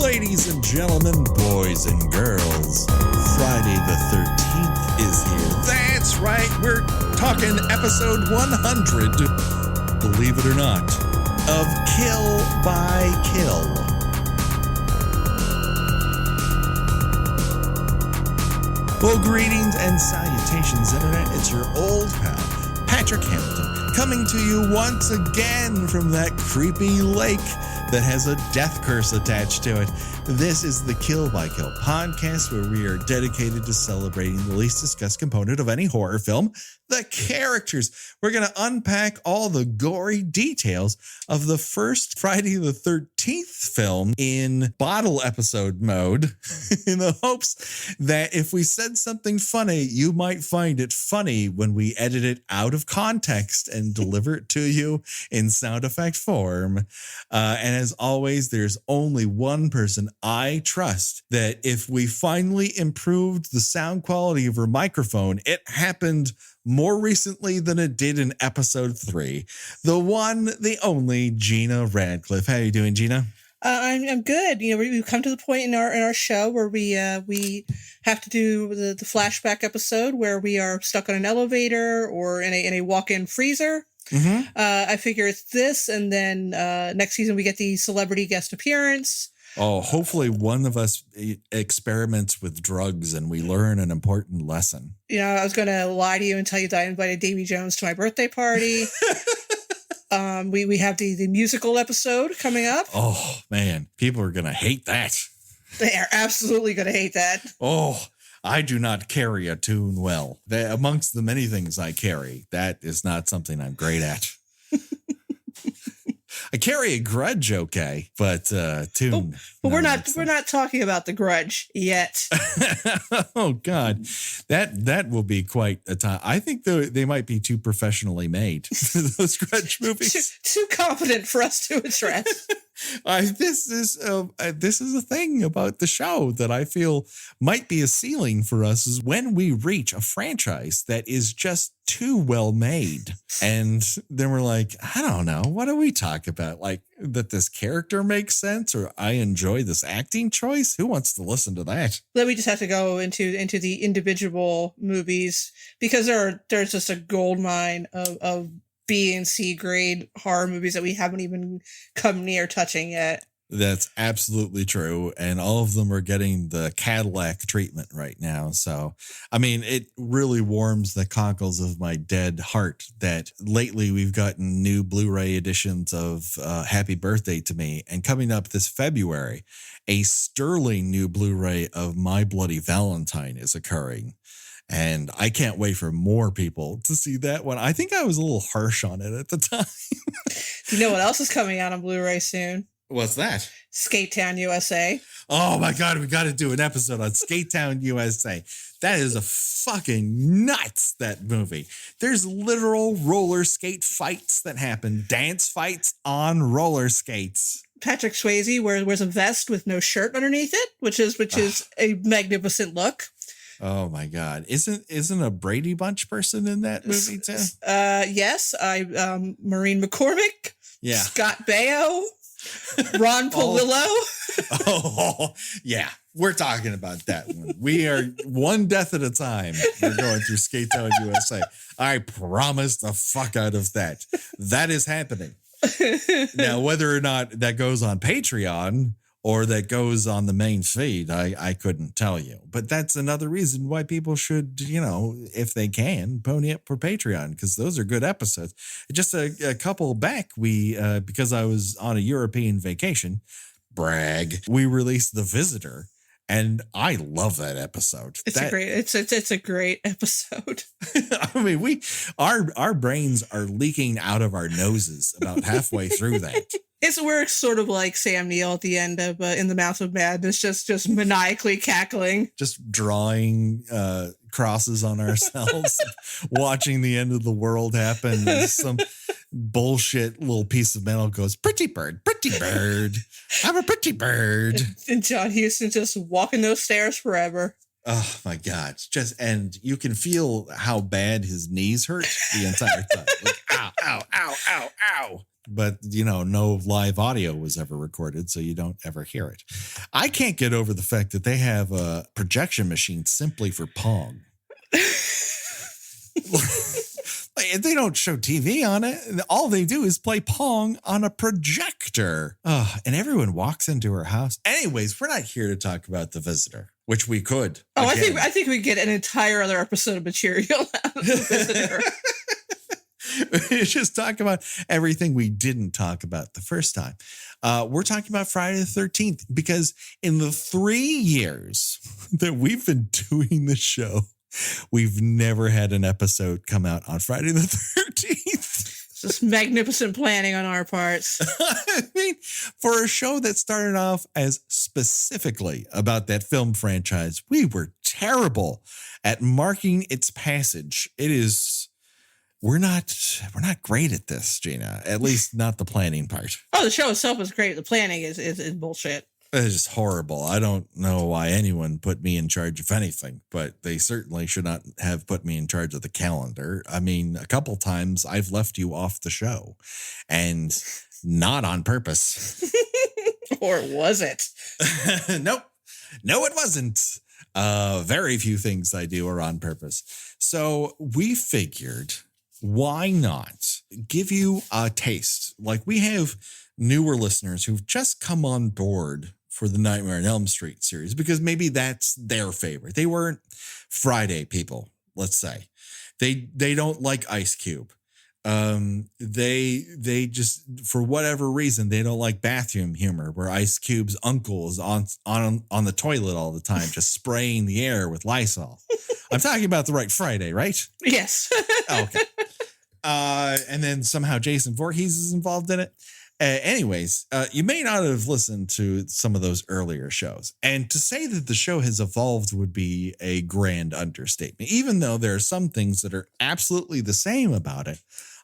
Ladies and gentlemen, boys and girls, Friday the 13th is here. That's right, we're talking episode 100, believe it or not, of Kill by Kill. Well, greetings and salutations, Internet. It's your old pal, Patrick Hamilton, coming to you once again from that creepy lake that has a death curse attached to it. This is the Kill by Kill podcast, where we are dedicated to celebrating the least discussed component of any horror film, the characters. We're going to unpack all the gory details of the first Friday the 13th film in bottle episode mode in the hopes that if we said something funny, you might find it funny when we edit it out of context and deliver it to you in sound effect form. And as always, there's only one person I trust that if we finally improved the sound quality of her microphone, it happened more recently than it did in episode 3. The one, the only Gena Radcliffe. How are you doing, Gena? I'm good. You know, we've come to the point in our show where we have to do the flashback episode where we are stuck on an elevator or in a walk-in freezer. Mm-hmm. I figure it's this, and then next season we get the celebrity guest appearance. Oh, hopefully one of us experiments with drugs and we learn an important lesson. You know, I was going to lie to you and tell you that I invited Davy Jones to my birthday party. We have the musical episode coming up. Oh, man. People are going to hate that. They are absolutely going to hate that. Oh, I do not carry a tune well. Amongst the many things I carry, that is not something I'm great at. I carry a grudge, okay, but tune. But we're not talking about The Grudge yet. Oh God, that will be quite a time. I think they might be too professionally made. Those Grudge movies, too confident for us to address. This is a thing about the show that I feel might be a ceiling for us, is when we reach a franchise that is just too well made. And then we're like, I don't know, what do we talk about? Like that this character makes sense, or I enjoy this acting choice? Who wants to listen to that? Then we just have to go into the individual movies, because there's just a gold mine of B and C grade horror movies that we haven't even come near touching yet. That's absolutely true. And all of them are getting the Cadillac treatment right now. So, I mean, it really warms the cockles of my dead heart that lately we've gotten new Blu-ray editions of Happy Birthday to Me. And coming up this February, a sterling new Blu-ray of My Bloody Valentine is occurring. And I can't wait for more people to see that one. I think I was a little harsh on it at the time. You know what else is coming out on Blu-ray soon? What's that? Skate Town, USA. Oh my God, we got to do an episode on Skate Town, USA. That is a fucking nuts, that movie. There's literal roller skate fights that happen. Dance fights on roller skates. Patrick Swayze wears a vest with no shirt underneath it, which is a magnificent look. Oh my God. Isn't a Brady Bunch person in that movie too? Yes. Maureen McCormick. Yeah. Scott Baio. Ron Palillo. Oh, yeah. We're talking about that one. We are one death at a time. We're going through Skate Town USA. I promise the fuck out of that. That is happening. Now, whether or not that goes on Patreon or that goes on the main feed, I couldn't tell you. But that's another reason why people should, you know, if they can, pony up for Patreon, because those are good episodes. Just a couple back, we because I was on a European vacation, brag, we released The Visitor. And I love that episode. It's a great episode. I mean, our brains are leaking out of our noses about halfway through that. We're sort of like Sam Neill at the end of In the Mouth of Madness, just maniacally cackling, just drawing crosses on ourselves, watching the end of the world happen. And some bullshit little piece of metal goes, pretty bird, I'm a pretty bird. And John Huston just walking those stairs forever. Oh my God. And you can feel how bad his knees hurt the entire time. Like, ow, ow, ow, ow, ow. But, no live audio was ever recorded, so you don't ever hear it. I can't get over the fact that they have a projection machine simply for Pong. They don't show TV on it. All they do is play Pong on a projector. And everyone walks into her house. Anyways, we're not here to talk about The Visitor, which we could. Oh, again. I think we get an entire other episode of material out of The Visitor. We just talk about everything we didn't talk about the first time. We're talking about Friday the 13th because in the 3 years that we've been doing the show, we've never had an episode come out on Friday the 13th. Just magnificent planning on our parts. I mean, for a show that started off as specifically about that film franchise, we were terrible at marking its passage. We're not great at this, Gina. At least not the planning part. Oh, the show itself is great. The planning is bullshit. It's just horrible. I don't know why anyone put me in charge of anything, but they certainly should not have put me in charge of the calendar. I mean, a couple times I've left you off the show, and not on purpose. Or was it? Nope. No, it wasn't. Very few things I do are on purpose. So we figured, why not give you a taste? Like, we have newer listeners who've just come on board for the Nightmare on Elm Street series because maybe that's their favorite. They weren't Friday people, let's say. They don't like Ice Cube. They just, for whatever reason, they don't like bathroom humor where Ice Cube's uncle is on the toilet all the time, just spraying the air with Lysol. I'm talking about the right Friday, right? Yes. Oh, okay. And then somehow Jason Voorhees is involved in it. Anyways, you may not have listened to some of those earlier shows. And to say that the show has evolved would be a grand understatement. Even though there are some things that are absolutely the same about it,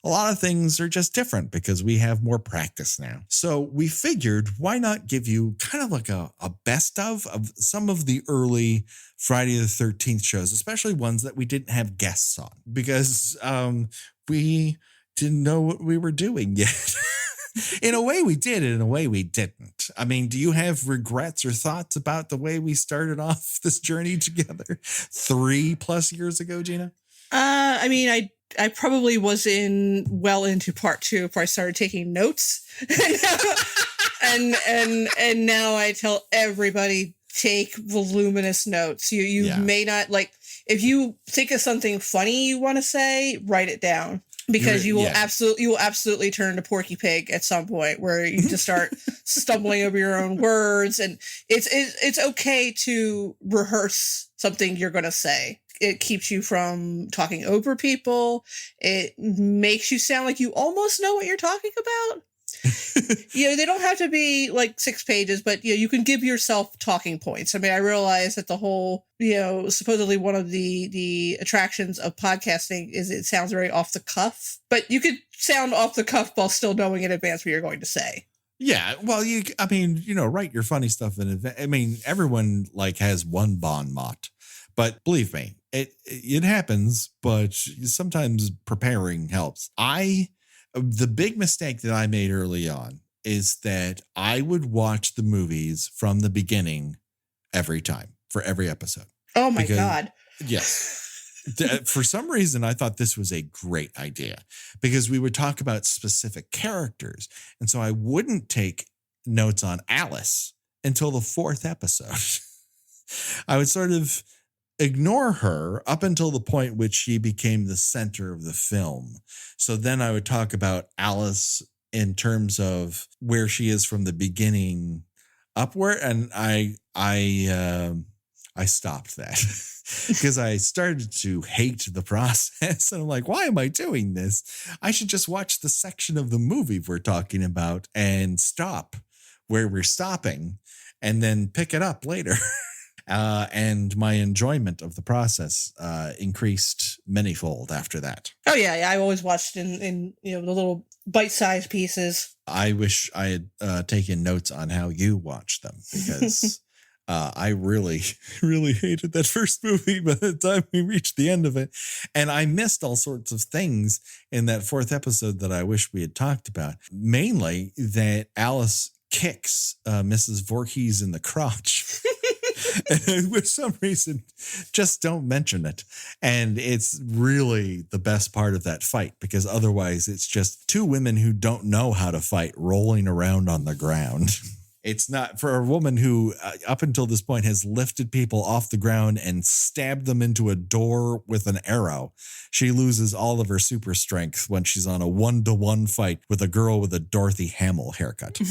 a lot of things are just different because we have more practice now. So we figured, why not give you kind of like a best of some of the early Friday the 13th shows, especially ones that we didn't have guests on, because we didn't know what we were doing yet. In a way we did, and in a way we didn't. I mean, do you have regrets or thoughts about the way we started off this journey together 3+ years ago, Gina? I mean, I probably was well into part 2 before I started taking notes. and now I tell everybody, take voluminous notes. You may not, like, if you think of something funny you want to say, write it down. Because you will absolutely turn to Porky Pig at some point where you just start stumbling over your own words. And it's okay to rehearse something you're going to say. It keeps you from talking over people. It makes you sound like you almost know what you're talking about. They don't have to be like 6 pages, but you can give yourself talking points. I mean, I realize that the whole, supposedly one of the attractions of podcasting is it sounds very off the cuff, but you could sound off the cuff while still knowing in advance what you're going to say. Yeah, well, write your funny stuff in advance. I mean, everyone has one bon mot, but believe me, it happens, but sometimes preparing helps. The big mistake that I made early on is that I would watch the movies from the beginning every time for every episode. Oh my God. Yes. For some reason, I thought this was a great idea because we would talk about specific characters. And so I wouldn't take notes on Alice until the 4th episode. I would sort of ignore her up until the point which she became the center of the film. So then I would talk about Alice in terms of where she is from the beginning upward. And I stopped that because I started to hate the process. And I'm like, why am I doing this? I should just watch the section of the movie we're talking about and stop where we're stopping and then pick it up later. And my enjoyment of the process increased manyfold after that. Oh yeah, I always watched in the little bite-sized pieces. I wish I had taken notes on how you watch them because I really, really hated that first movie by the time we reached the end of it. And I missed all sorts of things in that fourth episode that I wish we had talked about. Mainly that Alice kicks Mrs. Voorhees in the crotch. And for some reason, just don't mention it. And it's really the best part of that fight, because otherwise it's just two women who don't know how to fight rolling around on the ground. It's not for a woman who up until this point has lifted people off the ground and stabbed them into a door with an arrow. She loses all of her super strength when she's on a 1-to-1 fight with a girl with a Dorothy Hamill haircut.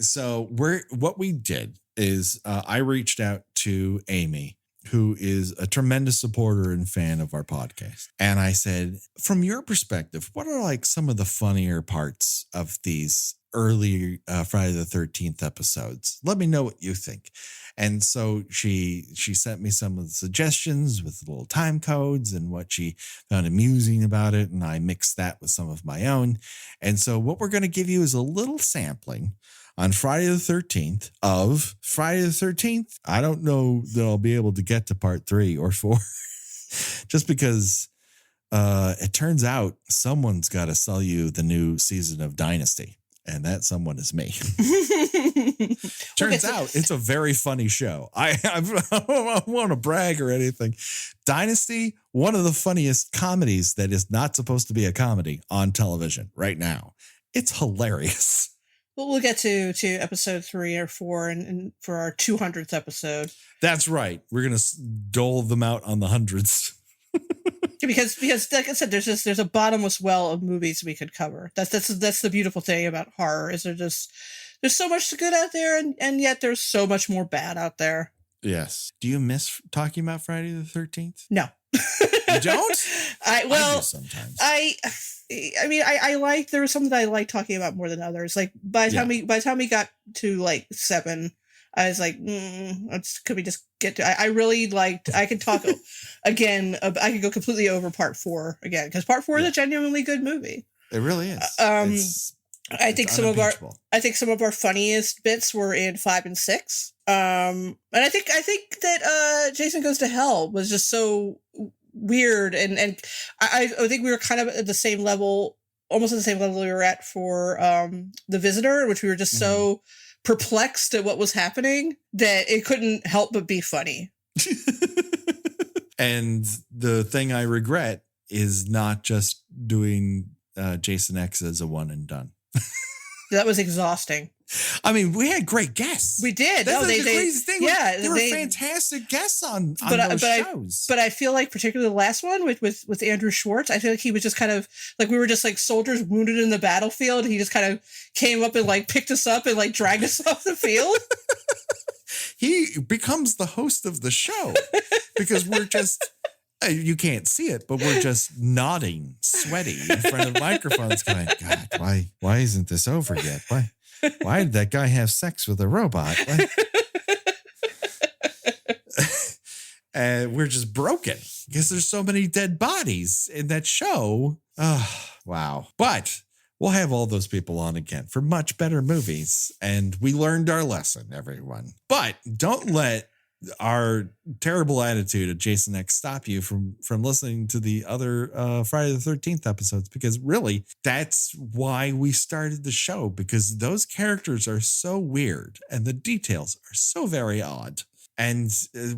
So what we did is I reached out to Amy, who is a tremendous supporter and fan of our podcast. And I said, from your perspective, what are like some of the funnier parts of these early Friday the 13th episodes? Let me know what you think. And so she sent me some of the suggestions with little time codes and what she found amusing about it. And I mixed that with some of my own. And so what we're going to give you is a little sampling on Friday the 13th of Friday the 13th. I don't know that I'll be able to get to part 3 or 4 just because it turns out someone's got to sell you the new season of Dynasty. And that someone is me. Turns out it's a very funny show. I don't want to brag or anything. Dynasty, one of the funniest comedies that is not supposed to be a comedy on television right now. It's hilarious. Well, we'll get to episode 3 or 4 and for our 200th episode. That's right. We're going to dole them out on the hundreds. Because like I said, there's a bottomless well of movies we could cover. That's the beautiful thing about horror is there's so much good out there and yet there's so much more bad out there. Yes. Do you miss talking about Friday the 13th? No. You don't? I do sometimes. I mean I like there was something that I like talking about more than others. Like by the time we got to like 7, I was like, could we just get to? I really liked. I could talk again. I could go completely over part 4 again because part 4 is a genuinely good movie. It really is. I think some of our funniest bits were in 5 and 6. And I think that Jason Goes to Hell was just so weird, and I think we were kind of at the same level, almost at the same level we were at for The Visitor, which we were just so perplexed at what was happening that it couldn't help but be funny. And the thing I regret is not just doing Jason X as a one and done. That was exhausting. I mean, we had great guests. We did. That's the crazy thing. Yeah, they were fantastic guests on those shows. But I feel like particularly the last one with Andrew Schwartz, I feel like he was just kind of like we were just like soldiers wounded in the battlefield. He just kind of came up and like picked us up and like dragged us off the field. He becomes the host of the show because we're just, you can't see it, but we're just nodding, sweaty in front of microphones going, God, why isn't this over yet? Why did that guy have sex with a robot? And we're just broken because there's so many dead bodies in that show. Oh, wow. But we'll have all those people on again for much better movies. And we learned our lesson, everyone. But don't let our terrible attitude of Jason X stop you from listening to the other Friday the 13th episodes, because really that's why we started the show, because those characters are so weird and the details are so very odd. And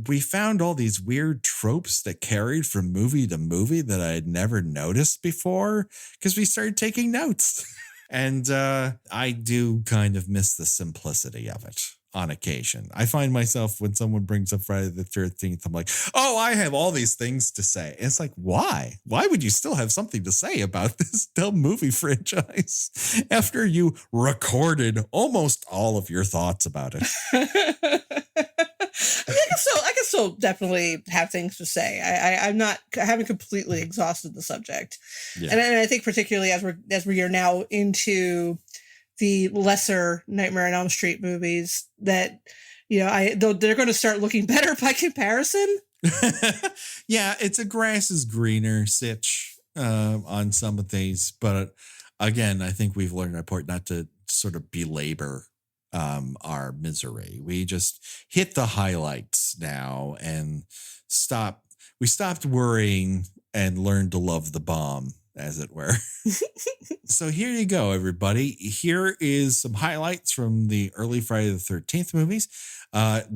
we found all these weird tropes that carried from movie to movie that I had never noticed before because we started taking notes. And I do kind of miss the simplicity of it. On occasion, I find myself when someone brings up Friday the 13th, I'm like, oh, I have all these things to say. And it's like, why? Why would you still have something to say about this dumb movie franchise after you recorded almost all of your thoughts about it? I can still definitely have things to say. I haven't completely exhausted the subject. Yeah. And I think particularly as we are now into the lesser Nightmare on Elm Street movies that, they're going to start looking better by comparison. Yeah, it's a grass is greener sitch on some of these. But again, I think we've learned our part not to sort of belabor our misery. We just hit the highlights now and we stopped worrying and learned to love the bomb, as it were. So here you go, everybody. Here is some highlights from the early Friday the 13th movies.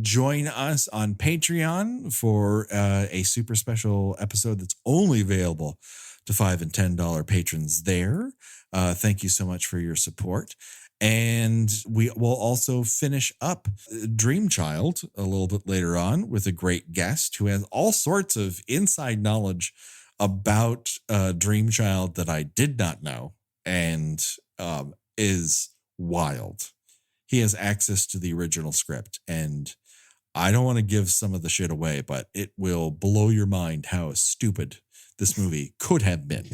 Join us on Patreon for a super special episode that's only available to $5 and $10 patrons there. Thank you so much for your support. And we will also finish up Dreamchild a little bit later on with a great guest who has all sorts of inside knowledge about Dreamchild that I did not know and is wild. He has access to the original script, and I don't want to give some of the shit away, but it will blow your mind how stupid this movie could have been.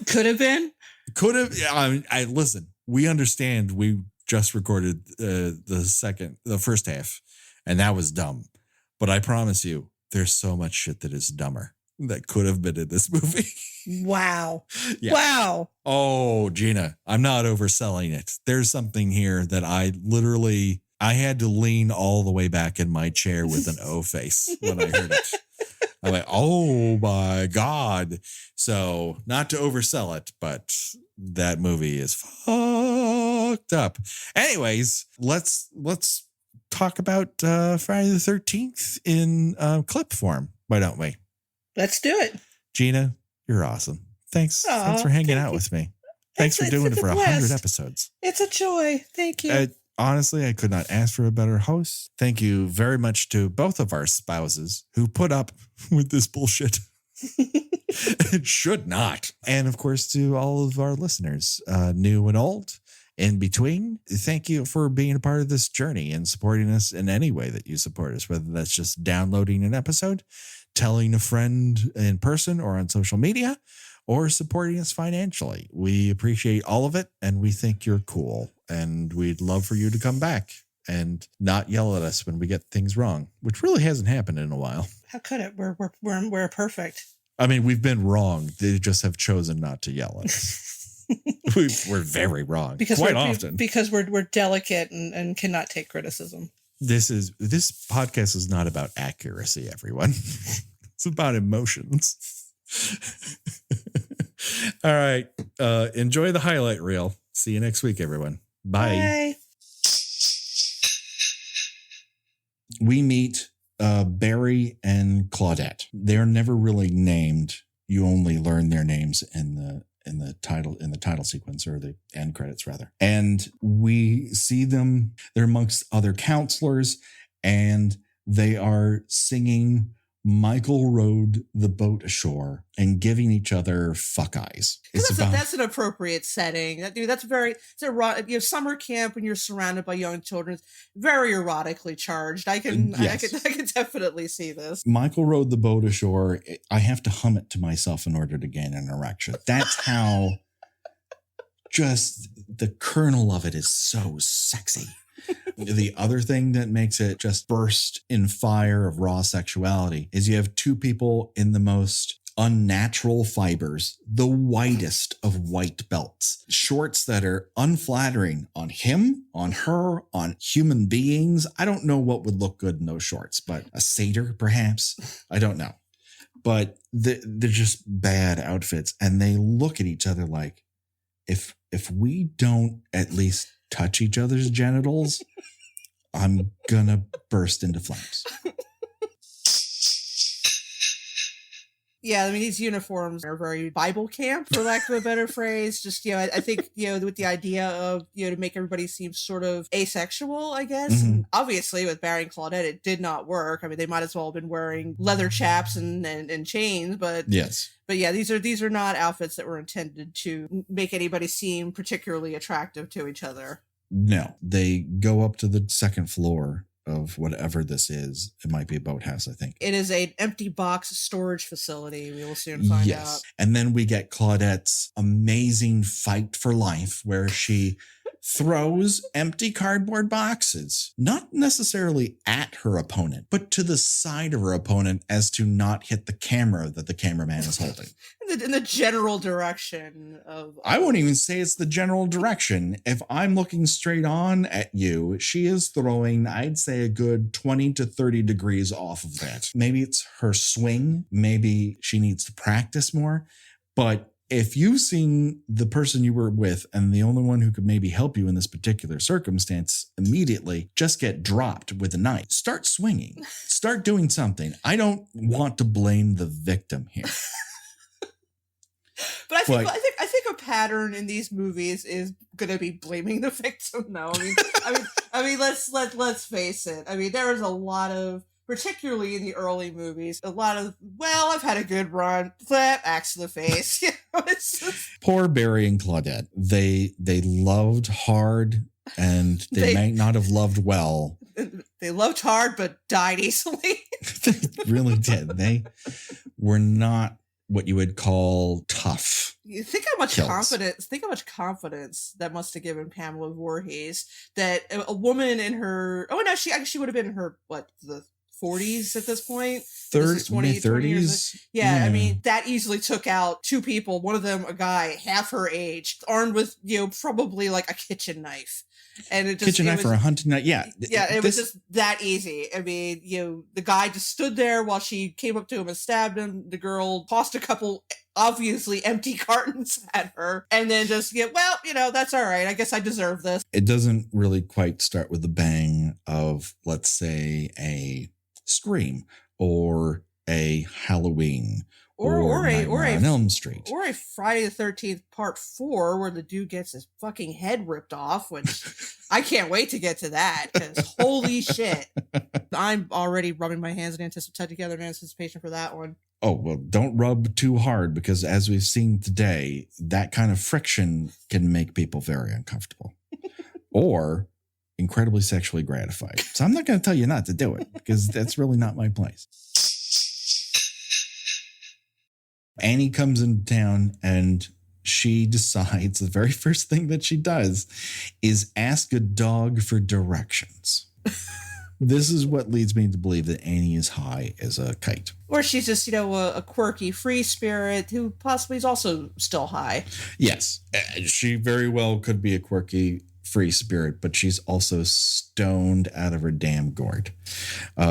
Could have been? Could have. I listen, we understand we just recorded the first half, and that was dumb. But I promise you, there's so much shit that is dumber that could have been in this movie. Wow. Yeah. Wow. Oh, Gina, I'm not overselling it. There's something here that I had to lean all the way back in my chair with an O face when I heard it. I'm like, oh my God. So not to oversell it, but that movie is fucked up. Anyways, let's talk about Friday the 13th in clip form. Why don't we? Let's do it. Gina, you're awesome. Thanks for hanging out with me. Thanks for doing it for 100 episodes. It's a joy. Thank you. Honestly, I could not ask for a better host. Thank you very much to both of our spouses who put up with this bullshit. It should not. And of course, to all of our listeners, new and old, in between, thank you for being a part of this journey and supporting us in any way that you support us, whether that's just downloading an episode, telling a friend in person or on social media, or supporting us financially. We appreciate all of it, and we think you're cool. And we'd love for you to come back and not yell at us when we get things wrong, which really hasn't happened in a while. How could it? We're perfect. I mean, we've been wrong. They just have chosen not to yell at us. We're very wrong quite often because we're delicate and cannot take criticism. This podcast is not about accuracy, everyone. It's about emotions. All right. Enjoy the highlight reel. See you next week, everyone. Bye. Bye. We meet Barry and Claudette. They're never really named. You only learn their names in the title sequence, or the end credits rather. And we see them. They're amongst other counselors, and they are singing Michael Rowed the Boat Ashore and giving each other fuck eyes. That's an appropriate setting. It's erotic. Summer camp when you're surrounded by young children. It's very erotically charged. I can definitely see this. Michael Rowed the Boat Ashore. I have to hum it to myself in order to gain an erection. That's how just the kernel of it is so sexy. The other thing that makes it just burst in fire of raw sexuality is you have two people in the most unnatural fibers, the whitest of white belts, shorts that are unflattering on him, on her, on human beings. I don't know what would look good in those shorts, but a satyr, perhaps. I don't know. But they're just bad outfits. And they look at each other like, if we don't at least touch each other's genitals, I'm gonna burst into flames. Yeah, I mean, these uniforms are very Bible camp, for lack of a better phrase. Just, I think, with the idea of, to make everybody seem sort of asexual, I guess. Mm-hmm. And obviously, with Barry and Claudette, it did not work. I mean, they might as well have been wearing leather chaps and chains, but yes. But yeah, these are not outfits that were intended to make anybody seem particularly attractive to each other. No, they go up to the second floor of whatever this is. It might be a boathouse, I think. It is an empty box storage facility. We will soon find out. And then we get Claudette's amazing fight for life, where she throws empty cardboard boxes, not necessarily at her opponent, but to the side of her opponent as to not hit the camera that the cameraman is holding. In the general direction of... I won't even say it's the general direction. If I'm looking straight on at you, she is throwing, I'd say, a good 20 to 30 degrees off of that. Maybe it's her swing. Maybe she needs to practice more. But if you've seen the person you were with and the only one who could maybe help you in this particular circumstance immediately just get dropped with a knife, start swinging, start doing something. I don't want to blame the victim here. But I think a pattern in these movies is going to be blaming the victim. No, I mean, let's face it. I mean, there is a lot of, particularly in the early movies, a lot of, well, I've had a good run, slap, axe to the face. You know, it's just... Poor Barry and Claudette. They loved hard, and they might not have loved well. They loved hard, but died easily. They really did. They were not what you would call tough. You think how much confidence that must have given Pamela Voorhees that a woman in her, she would have been in her, the 40s at this point? 30s. Yeah, I mean, that easily took out two people, one of them a guy half her age, armed with, probably like a kitchen knife. And it just, kitchen knife or a hunting knife. Yeah. Yeah, it was just that easy. I mean, the guy just stood there while she came up to him and stabbed him. The girl tossed a couple obviously empty cartons at her and then just that's all right. I guess I deserve this. It doesn't really quite start with the bang of, let's say, a Scream or a Halloween or an Elm Street or a Friday the 13th Part 4 where the dude gets his fucking head ripped off, which I can't wait to get to that because holy shit, I'm already rubbing my hands in anticipation for that one. Oh, well, don't rub too hard because as we've seen today, that kind of friction can make people very uncomfortable or incredibly sexually gratified. So I'm not going to tell you not to do it because that's really not my place. Annie comes into town and she decides the very first thing that she does is ask a dog for directions. This is what leads me to believe that Annie is high as a kite. Or she's just, a quirky free spirit who possibly is also still high. Yes, she very well could be a quirky free spirit, but she's also stoned out of her damn gourd.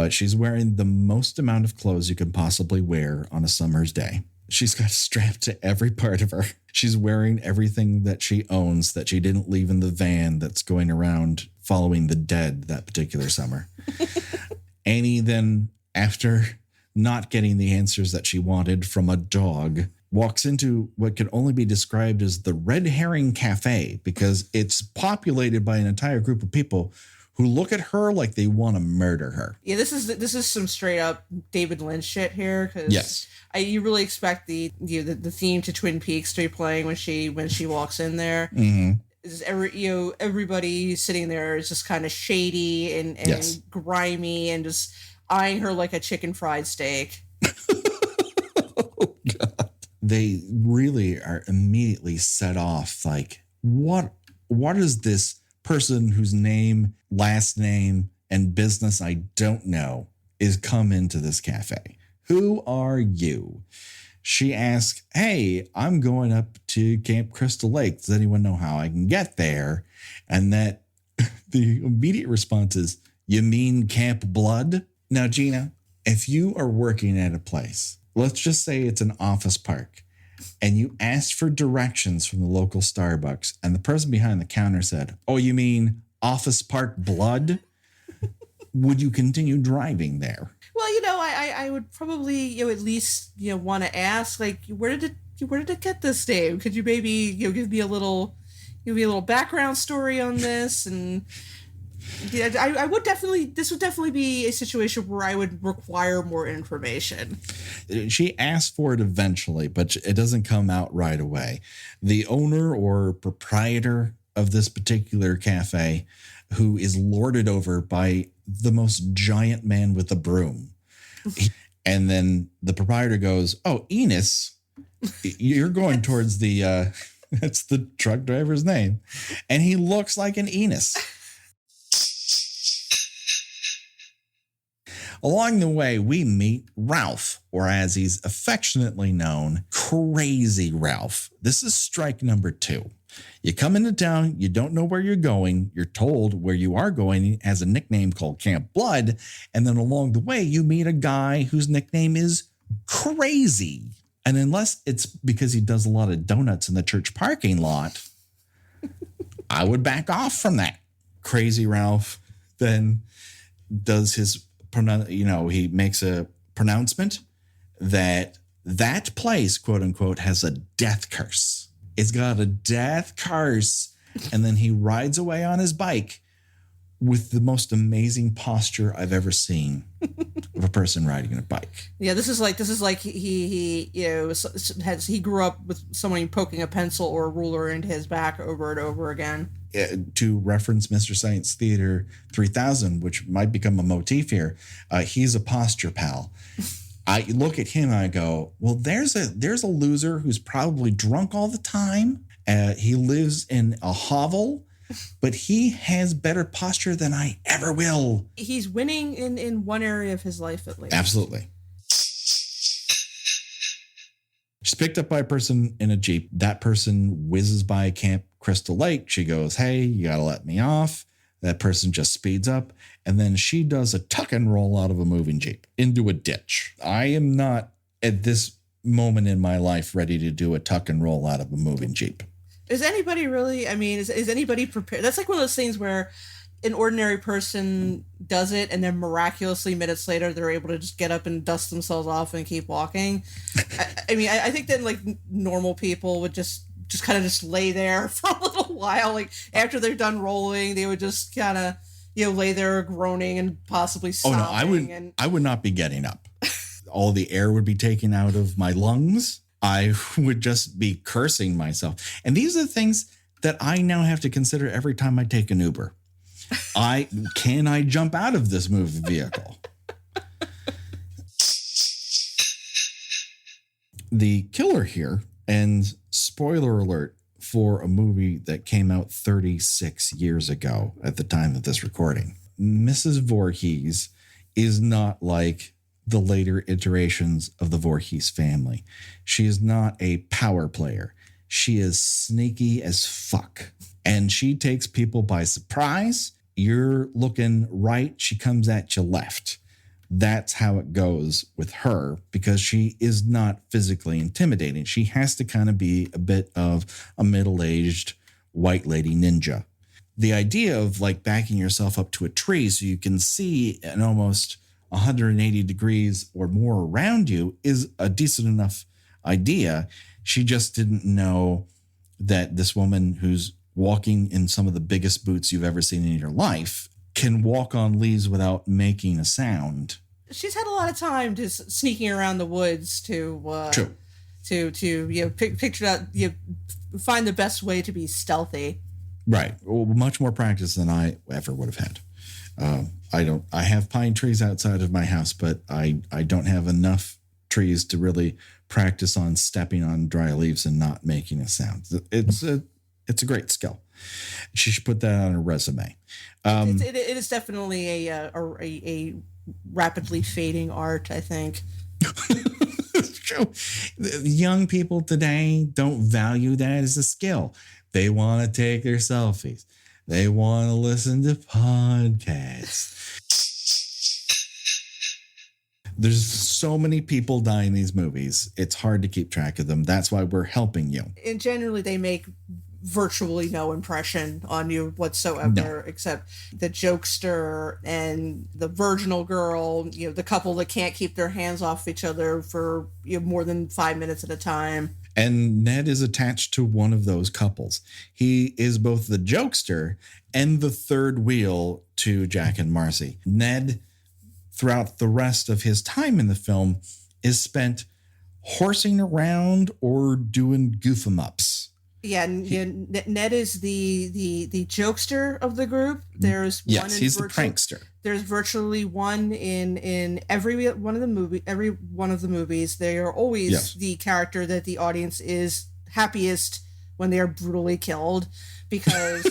She's wearing the most amount of clothes you can possibly wear on a summer's day. She's got strapped to every part of her. She's wearing everything that she owns that she didn't leave in the van that's going around following the dead that particular summer. Annie then, after not getting the answers that she wanted from a dog, walks into what could only be described as the Red Herring Cafe because it's populated by an entire group of people who look at her like they want to murder her. Yeah, this is some straight up David Lynch shit here. Cause yes. You really expect the theme to Twin Peaks to be playing when she walks in there. Mm-hmm. Everybody sitting there is just kind of shady and yes. grimy and just eyeing her like a chicken fried steak. Oh God! They really are immediately set off. Like, what is this person whose name, last name, and business I don't know is come into this cafe? Who are you? She asks, hey, I'm going up to Camp Crystal Lake. Does anyone know how I can get there? And that the immediate response is, you mean Camp Blood? Now, Gina, if you are working at a place, let's just say it's an office park, and you asked for directions from the local Starbucks, and the person behind the counter said, oh, you mean Office Park Blood? Would you continue driving there? Well, I would probably, at least, want to ask, like, where did it get this name? Could you maybe, give me a little background story on this? And I would this would definitely be a situation where I would require more information. She asked for it eventually, but it doesn't come out right away. The owner or proprietor of this particular cafe, who is lorded over by the most giant man with a broom. And then the proprietor goes, oh, Enos, you're going towards the That's the truck driver's name. And he looks like an Enos. Along the way, we meet Ralph, or as he's affectionately known, Crazy Ralph. This is strike number 2. You come into town, you don't know where you're going. You're told where you are going. He has a nickname called Camp Blood. And then along the way, you meet a guy whose nickname is Crazy. And unless it's because he does a lot of donuts in the church parking lot, I would back off from that. Crazy Ralph then does his, he makes a pronouncement that place, quote unquote, has a death curse. It's got a death curse. And then he rides away on his bike with the most amazing posture I've ever seen of a person riding a bike. Yeah, this is like he he grew up with someone poking a pencil or a ruler into his back over and over again. To reference Mr. Science Theater 3000, which might become a motif here, he's a posture pal. I look at him and I go, well, there's a loser who's probably drunk all the time. He lives in a hovel, but he has better posture than I ever will. He's winning in one area of his life at least. Absolutely. She's picked up by a person in a Jeep. That person whizzes by Camp Crystal Lake. She goes, hey, you got to let me off. That person just speeds up. And then she does a tuck and roll out of a moving Jeep into a ditch. I am not at this moment in my life ready to do a tuck and roll out of a moving Jeep. Is anybody really, is anybody prepared? That's like one of those things where an ordinary person does it and then miraculously minutes later they're able to just get up and dust themselves off and keep walking. I think that like normal people would just kind of just lay there for a little while. Like after they're done rolling, they would just kind of, lay there groaning and possibly sobbing. Oh no, I would not be getting up. All the air would be taken out of my lungs. I would just be cursing myself. And these are the things that I now have to consider every time I take an Uber. Can I jump out of this moving vehicle? The killer here, and spoiler alert for a movie that came out 36 years ago at the time of this recording, Mrs. Voorhees is not like the later iterations of the Voorhees family. She is not a power player. She is sneaky as fuck. And she takes people by surprise. You're looking right, she comes at you left. That's how it goes with her because she is not physically intimidating. She has to kind of be a bit of a middle-aged white lady ninja. The idea of like backing yourself up to a tree so you can see an almost 180 degrees or more around you is a decent enough idea. She just didn't know that this woman who's walking in some of the biggest boots you've ever seen in your life can walk on leaves without making a sound. She's had a lot of time just sneaking around the woods to picture out, find the best way to be stealthy. Right. Well, much more practice than I ever would have had. I have pine trees outside of my house, but I don't have enough trees to really practice on stepping on dry leaves and not making a sound. It's a great skill. She should put that on her resume. It is definitely a rapidly fading art, I think. It's true. Young people today don't value that as a skill. They want to take their selfies. They want to listen to podcasts. There's so many people die in these movies. It's hard to keep track of them. That's why we're helping you. And generally, they make virtually no impression on you whatsoever, except the jokester and the virginal girl, the couple that can't keep their hands off each other for more than 5 minutes at a time. And Ned is attached to one of those couples. He is both the jokester and the third wheel to Jack and Marcy. Ned, throughout the rest of his time in the film, is spent horsing around or doing goof-em-ups. Yeah, Ned is the jokester of the group. There's he's the prankster. There's virtually one in every one of the movies. They are always the character that the audience is happiest when they are brutally killed, because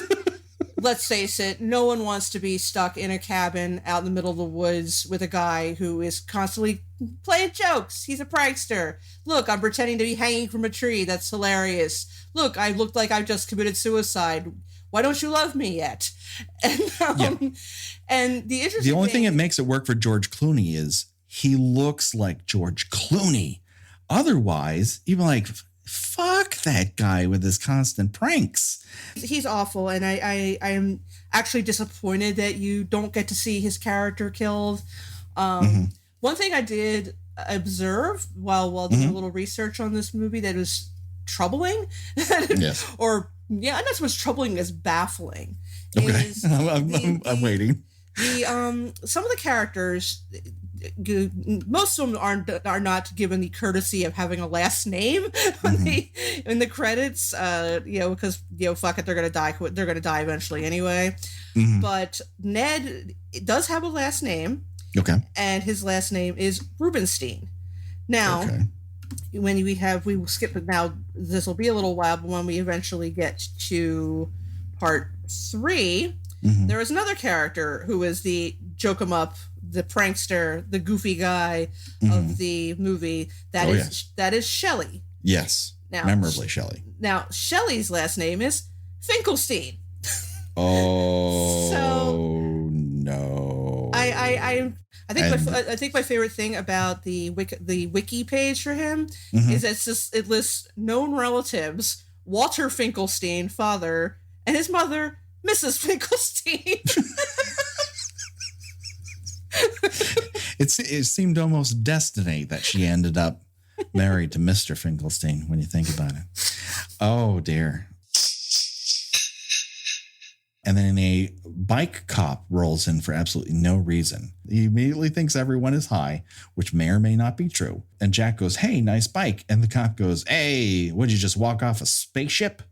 let's face it, no one wants to be stuck in a cabin out in the middle of the woods with a guy who is constantly playing jokes. He's a prankster. Look, I'm pretending to be hanging from a tree. That's hilarious. Look, I looked like I've just committed suicide. Why don't you love me yet? And the only thing that makes it work for George Clooney is he looks like George Clooney. Otherwise, you'd be like, fuck that guy with his constant pranks. He's awful, and I am actually disappointed that you don't get to see his character killed. One thing I did observe while doing a little research on this movie that was troubling, yes, or not so much troubling as baffling. Okay, I'm waiting. Some of the characters, most of them are not given the courtesy of having a last name in the credits, because fuck it, they're gonna die eventually anyway. But Ned does have a last name, okay, and his last name is Rubenstein. Now, when we will skip it now. This will be a little while, but when we eventually get to part 3. There is another character who is the joke 'em up, the prankster, the goofy guy of the movie. That is Shelley. Yes. Now, memorably Shelley. Now, Shelley's last name is Finkelstein. Oh, so no. I think my favorite thing about the wiki page for him is it lists known relatives: Walter Finkelstein, father, and his mother, Mrs. Finkelstein. It seemed almost destiny that she ended up married to Mr. Finkelstein when you think about it. Oh, dear. And then a bike cop rolls in for absolutely no reason. He immediately thinks everyone is high, which may or may not be true. And Jack goes, "Hey, nice bike." And the cop goes, "Hey, would you just walk off a spaceship?"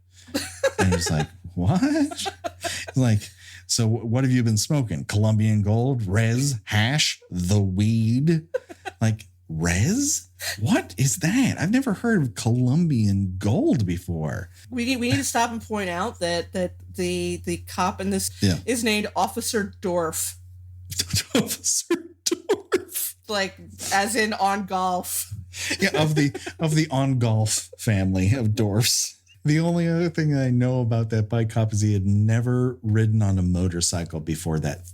And he's like, "What?" He's like, "So what have you been smoking? Colombian Gold, Rez, hash, the weed?" Like, Rez? What is that? I've never heard of Colombian Gold before. We need to stop and point out that the cop in this is named Officer Dorf. Officer Dorf. Like, as in on golf. Yeah, of the on golf family of Dorfs. The only other thing I know about that bike cop is he had never ridden on a motorcycle before that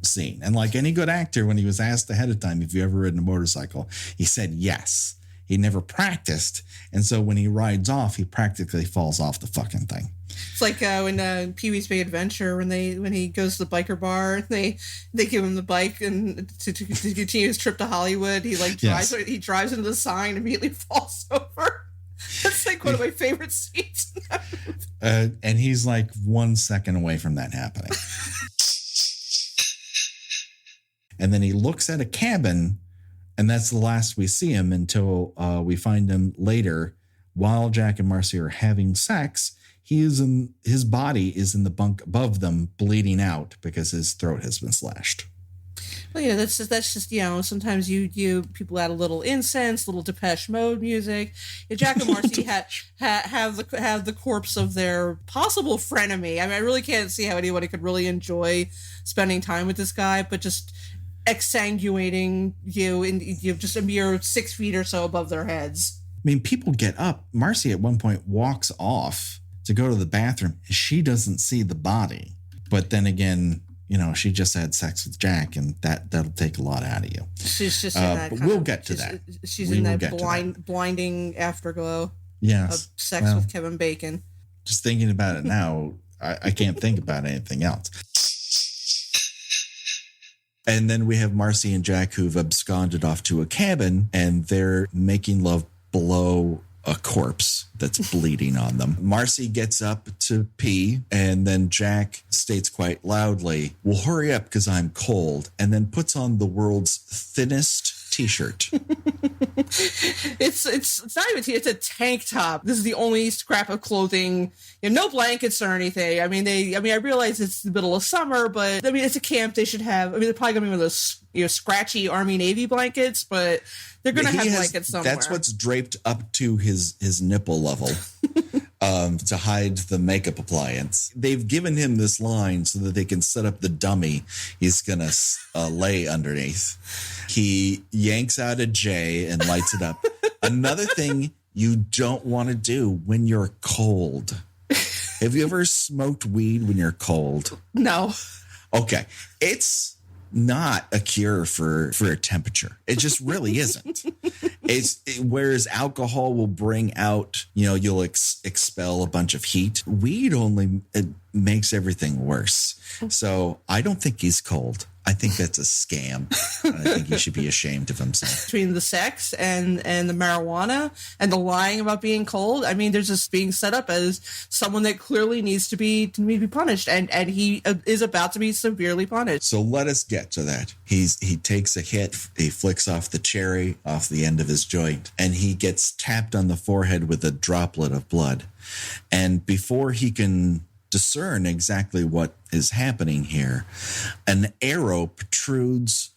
scene. And like any good actor, when he was asked ahead of time, "Have you ever ridden a motorcycle?" he said yes. He never practiced. And so when he rides off, he practically falls off the fucking thing. It's like when Pee-wee's Big Adventure, when he goes to the biker bar, they give him the bike and to continue his trip to Hollywood, he drives into the sign and immediately falls over. That's like one of my favorite scenes in that movie. And he's like 1 second away from that happening. And then he looks at a cabin, and that's the last we see him until we find him later while Jack and Marcy are having sex. His body is in the bunk above them, bleeding out because his throat has been slashed. Well, that's just sometimes you people add a little incense, little Depeche Mode music. Jack and Marcy have the corpse of their possible frenemy. I mean, I really can't see how anybody could really enjoy spending time with this guy, but just exsanguinating just a mere 6 feet or so above their heads. I mean, people get up. Marcy at one point walks off to go to the bathroom. She doesn't see the body. But then again, she just had sex with Jack, and that'll take a lot out of you. She's just in that. But we'll get to that. She's in that blinding afterglow. Yes. Of sex with Kevin Bacon. Just thinking about it now, I can't think about anything else. And then we have Marcy and Jack who've absconded off to a cabin, and they're making love below a corpse that's bleeding on them. Marcy gets up to pee, and then Jack states quite loudly, "Well, hurry up because I'm cold," and then puts on the world's thinnest t-shirt. It's not even it's a tank top. This is the only scrap of clothing. No blankets or anything. I realize it's the middle of summer, but it's a camp. They should have. They're probably gonna be one of those scratchy Army Navy blankets, but they're gonna have blankets somewhere. That's what's draped up to his nipple level. to hide the makeup appliance. They've given him this line so that they can set up the dummy he's going to lay underneath. He yanks out a J and lights it up. Another thing you don't want to do when you're cold. Have you ever smoked weed when you're cold? No. Okay. It's not a cure for a temperature. It just really isn't. Whereas alcohol will bring out, you'll expel a bunch of heat. Weed only makes everything worse. So I don't think he's cold. I think that's a scam. I think he should be ashamed of himself. Between the sex and the marijuana and the lying about being cold, I mean, there's just being set up as someone that clearly needs to be punished, and he is about to be severely punished. So let us get to that. He takes a hit. He flicks off the cherry off the end of his joint, and he gets tapped on the forehead with a droplet of blood. And before he can discern exactly what is happening here, an arrow protrudes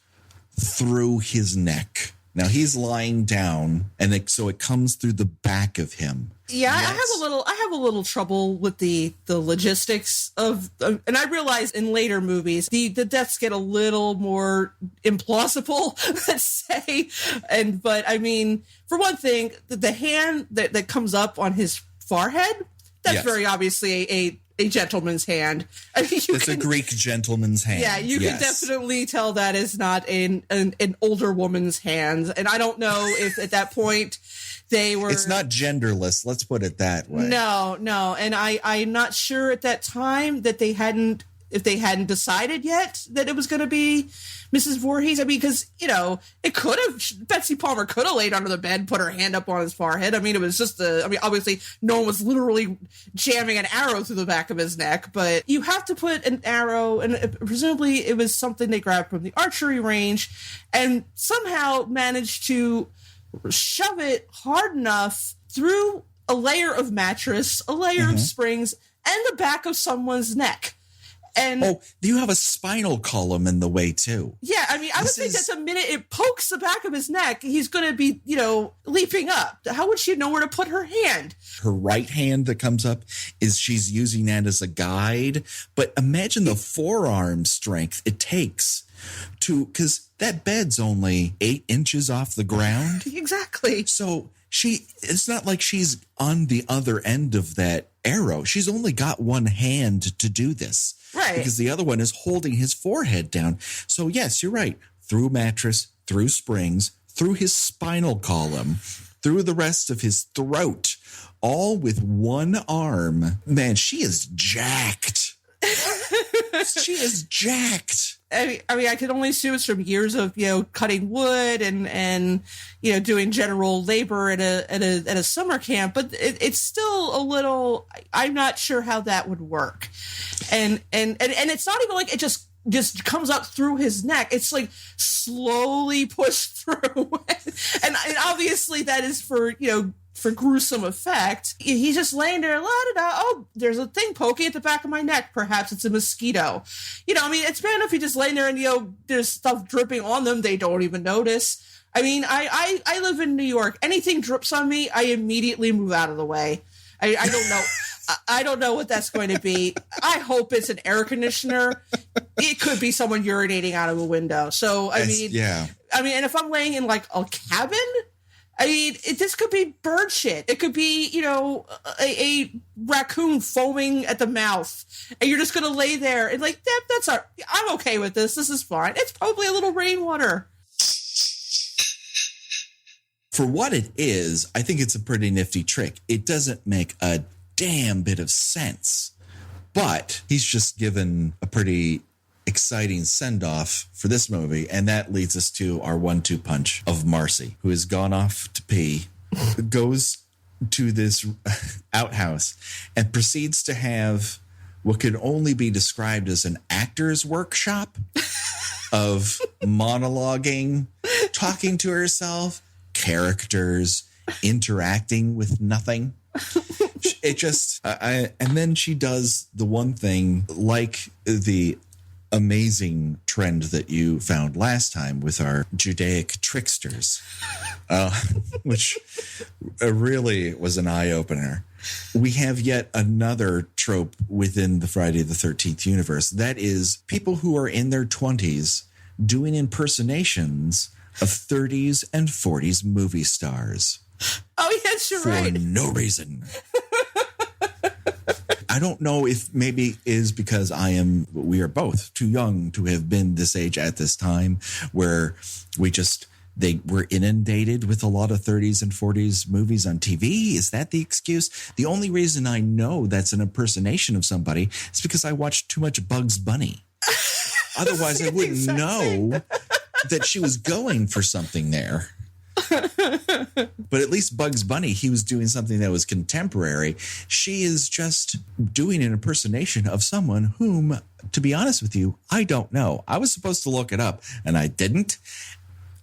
through his neck. Now he's lying down, and so it comes through the back of him. Yeah, yes. I have a little trouble with the logistics of, and I realize in later movies the deaths get a little more implausible, let's say. But I mean, for one thing, the hand that comes up on his forehead, that's very obviously a gentleman's hand. I mean, it's a Greek gentleman's hand. Yeah, you can definitely tell that is not an older woman's hand. And I don't know if at that point they were... It's not genderless, let's put it that way. No. And I'm not sure at that time that they hadn't decided yet that it was going to be Mrs. Voorhees. I mean, because, it could have, Betsy Palmer could have laid under the bed, put her hand up on his forehead. I mean, it was just obviously no one was literally jamming an arrow through the back of his neck, but you have to put an arrow, and presumably it was something they grabbed from the archery range and somehow managed to shove it hard enough through a layer of mattress, a layer of springs, and the back of someone's neck. And you have a spinal column in the way too. Yeah, I mean, I would think that the minute it pokes the back of his neck, he's going to be, leaping up. How would she know where to put her hand? Her right hand that comes up she's using that as a guide. But imagine the forearm strength it takes because that bed's only 8 inches off the ground. Exactly. So it's not like she's on the other end of that arrow. She's only got one hand to do this. Right. Because the other one is holding his forehead down. So yes, you're right. Through mattress, through springs, through his spinal column, through the rest of his throat, all with one arm. Man, she is jacked. She is jacked. I mean, I can only assume it's from years of cutting wood and doing general labor at a summer camp, but it's still a little. I'm not sure how that would work, and it's not even like it just comes up through his neck. It's like slowly pushed through, and obviously that is for gruesome effect. He's just laying there, there's a thing poking at the back of my neck. Perhaps it's a mosquito. I mean, it's bad enough he just laying there and, there's stuff dripping on them. They don't even notice. I mean, I live in New York. Anything drips on me, I immediately move out of the way. I don't know. I don't know what that's going to be. I hope it's an air conditioner. It could be someone urinating out of a window. So, and if I'm laying in like a cabin, I mean, this could be bird shit. It could be, a raccoon foaming at the mouth, and you're just going to lay there and I'm okay with this. This is fine. It's probably a little rainwater. For what it is, I think it's a pretty nifty trick. It doesn't make a damn bit of sense, but he's just given a pretty exciting send-off for this movie, and that leads us to our 1-2 punch of Marcy, who has gone off to pee, goes to this outhouse and proceeds to have what could only be described as an actor's workshop of monologuing, talking to herself, characters, interacting with nothing. It just and then she does the one thing, like the amazing trend that you found last time with our Judaic tricksters, which really was an eye-opener. We have yet another trope within the Friday the 13th universe. That is people who are in their 20s doing impersonations of 30s and 40s movie stars. Oh, yes, you're right. For no reason. I don't know if maybe is because we are both too young to have been this age at this time, where they were inundated with a lot of 30s and 40s movies on TV. Is that the excuse? The only reason I know that's an impersonation of somebody is because I watched too much Bugs Bunny. Otherwise, I wouldn't know that she was going for something there. But at least Bugs Bunny, he was doing something that was contemporary. She is just doing an impersonation of someone whom, to be honest with you, I don't know. I was supposed to look it up and I didn't.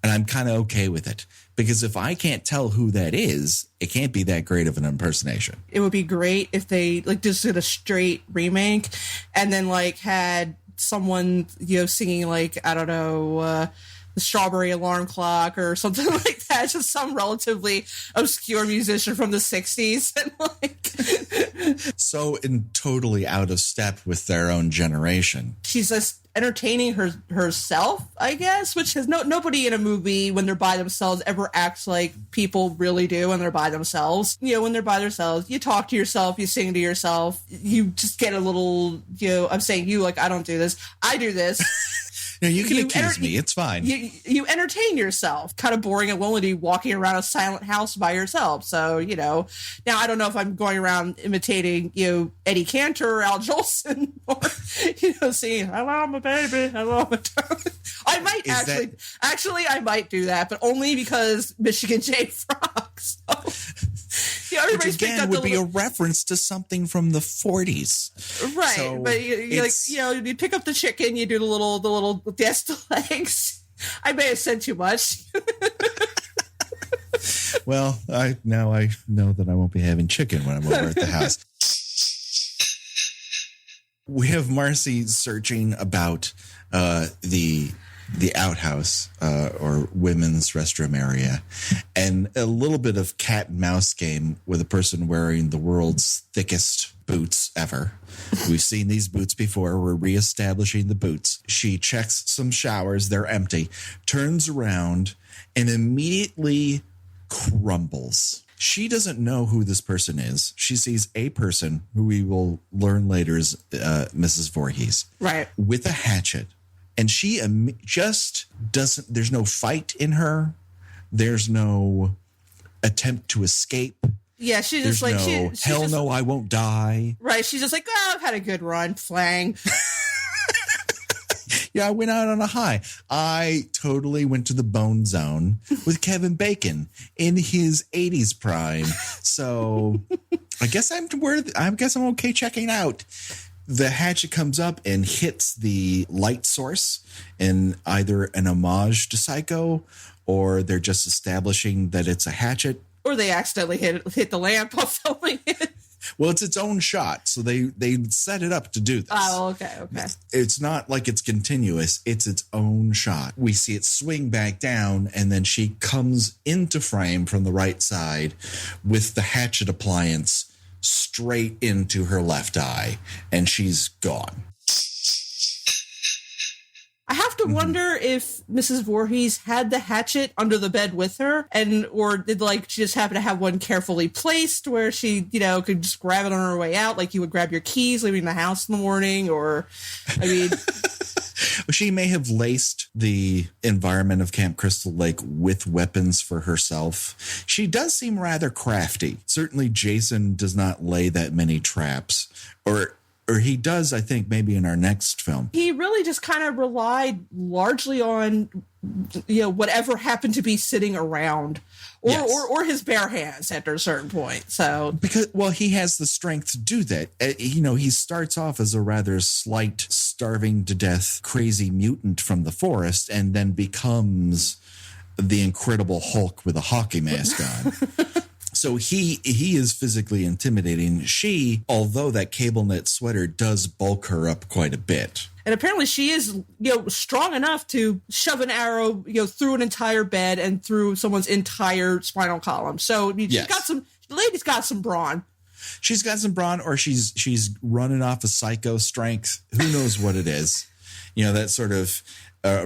And I'm kind of okay with it, because if I can't tell who that is, it can't be that great of an impersonation. It would be great if they just did a straight remake and then had someone, singing I don't know, the Strawberry Alarm Clock or something like that. Just some relatively obscure musician from the 60s. And so totally out of step with their own generation. She's just entertaining herself, I guess, which is nobody in a movie when they're by themselves ever acts like people really do when they're by themselves. When they're by themselves, you talk to yourself, you sing to yourself, you just get a little, I'm saying I don't do this. I do this. No, you can accuse me. It's fine. You entertain yourself. Kind of boring and lonely walking around a silent house by yourself. So, now I don't know if I'm going around imitating, Eddie Cantor or Al Jolson or, singing, hello, my baby, hello, my darling. I might I might do that, but only because Michigan J. Frog. So, everybody's which again would be a reference to something from the 40s. Right. So but you pick up the chicken, you do the little dance the legs. I may have said too much. Well, I know that I won't be having chicken when I'm over at the house. We have Marcy searching about the outhouse or women's restroom area, and a little bit of cat and mouse game with a person wearing the world's thickest boots ever. We've seen these boots before. We're reestablishing the boots. She checks some showers. They're empty, turns around and immediately crumbles. She doesn't know who this person is. She sees a person who we will learn later is Mrs. Voorhees. Right. With a hatchet. And she just doesn't, there's no fight in her. There's no attempt to escape. Yeah, she's just like, hell no, I won't die. Right. She's just like, I've had a good run. Flang. Yeah, I went out on a high. I totally went to the Bone Zone with Kevin Bacon in his 80s prime. So I guess I'm okay checking out. The hatchet comes up and hits the light source in either an homage to Psycho, or they're just establishing that it's a hatchet. Or they accidentally hit the lamp while filming it. Well, it's its own shot, so they set it up to do this. Oh, okay. It's not like it's continuous. It's its own shot. We see it swing back down, and then she comes into frame from the right side with the hatchet appliance straight into her left eye, and she's gone. I have to wonder if Mrs. Voorhees had the hatchet under the bed with her, or did she just happen to have one carefully placed where she, could just grab it on her way out, like you would grab your keys leaving the house in the morning, or, I mean... She may have laced the environment of Camp Crystal Lake with weapons for herself. She does seem rather crafty. Certainly Jason does not lay that many traps, or he does, I think, maybe in our next film. He really just kind of relied largely on, whatever happened to be sitting around, or his bare hands after a certain point. So he has the strength to do that. He starts off as a rather slight, starving to death, crazy mutant from the forest, and then becomes the Incredible Hulk with a hockey mask on. So he is physically intimidating. She, although that cable knit sweater does bulk her up quite a bit. And apparently she is, strong enough to shove an arrow, through an entire bed and through someone's entire spinal column. So she's got the lady's got some brawn. She's got some brawn, or she's running off of psycho strength. Who knows what it is? That sort of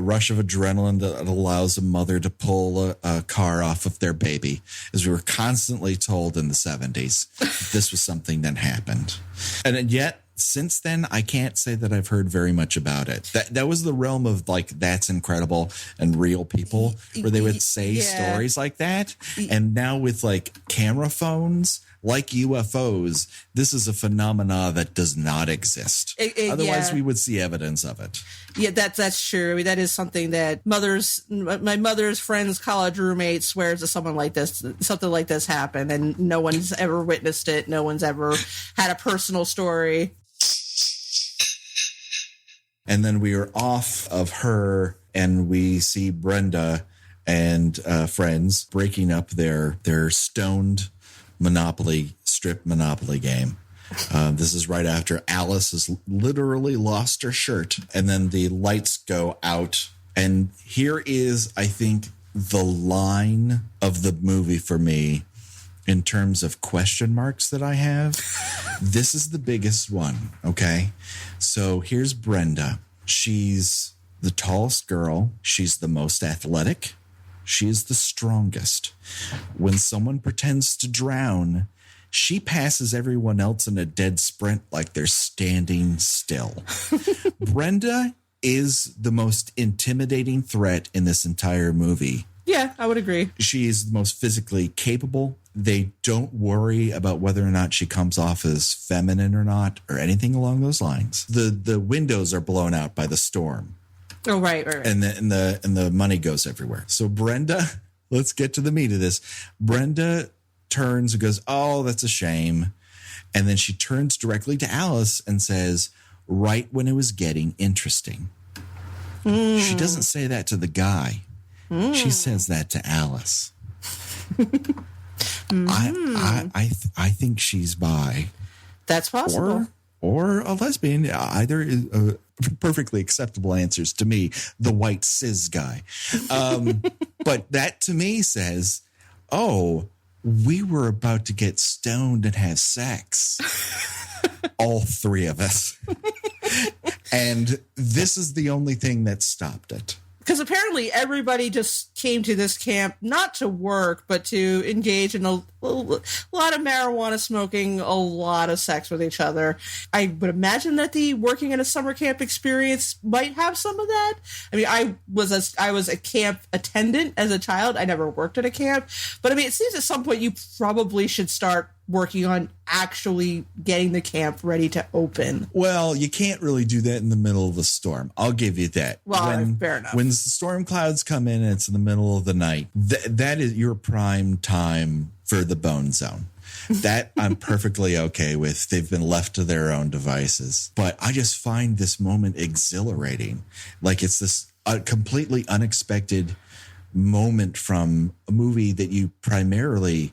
rush of adrenaline that allows a mother to pull a car off of their baby. As we were constantly told in the 70s, this was something that happened. And yet, since then, I can't say that I've heard very much about it. That was the realm of that's incredible and real people where they would say stories like that. And now with camera phones, like UFOs, this is a phenomena that does not exist. Otherwise, we would see evidence of it. Yeah, that's true. I mean, that is something that my mother's friend's college roommate swears that something like this happened, and no one's ever witnessed it. No one's ever had a personal story. And then we are off of her, and we see Brenda and friends breaking up their stoned strip Monopoly game. This is right after Alice has literally lost her shirt, and then the lights go out. And here is, I think, the line of the movie for me in terms of question marks that I have. This is the biggest one. Okay. So here's Brenda. She's the tallest girl. She's the most athletic. She is the strongest. When someone pretends to drown, she passes everyone else in a dead sprint like they're standing still. Brenda is the most intimidating threat in this entire movie. Yeah, I would agree. She is the most physically capable. They don't worry about whether or not she comes off as feminine or not, or anything along those lines. The windows are blown out by the storm. Oh, right. And the money goes everywhere. So Brenda, let's get to the meat of this. Brenda turns and goes, "Oh, that's a shame." And then she turns directly to Alice and says, "Right when it was getting interesting." She doesn't say that to the guy. She says that to Alice. I think she's bi. That's possible. Or a lesbian. Either is perfectly acceptable answers to me, the white cis guy. But that to me says, oh, we were about to get stoned and have sex. All three of us. And this is the only thing that stopped it. Because apparently everybody just came to this camp not to work, but to engage in a lot of marijuana smoking, a lot of sex with each other. I would imagine that the working in a summer camp experience might have some of that. I mean, I was a camp attendant as a child. I never worked at a camp. But I mean, it seems at some point you probably should start working on actually getting the camp ready to open. Well, you can't really do that in the middle of a storm. I'll give you that. Well, fair enough. When the storm clouds come in and it's in the middle of the night, that is your prime time for the bone zone. That I'm perfectly okay with. They've been left to their own devices. But I just find this moment exhilarating. Like it's this completely unexpected moment from a movie that you primarily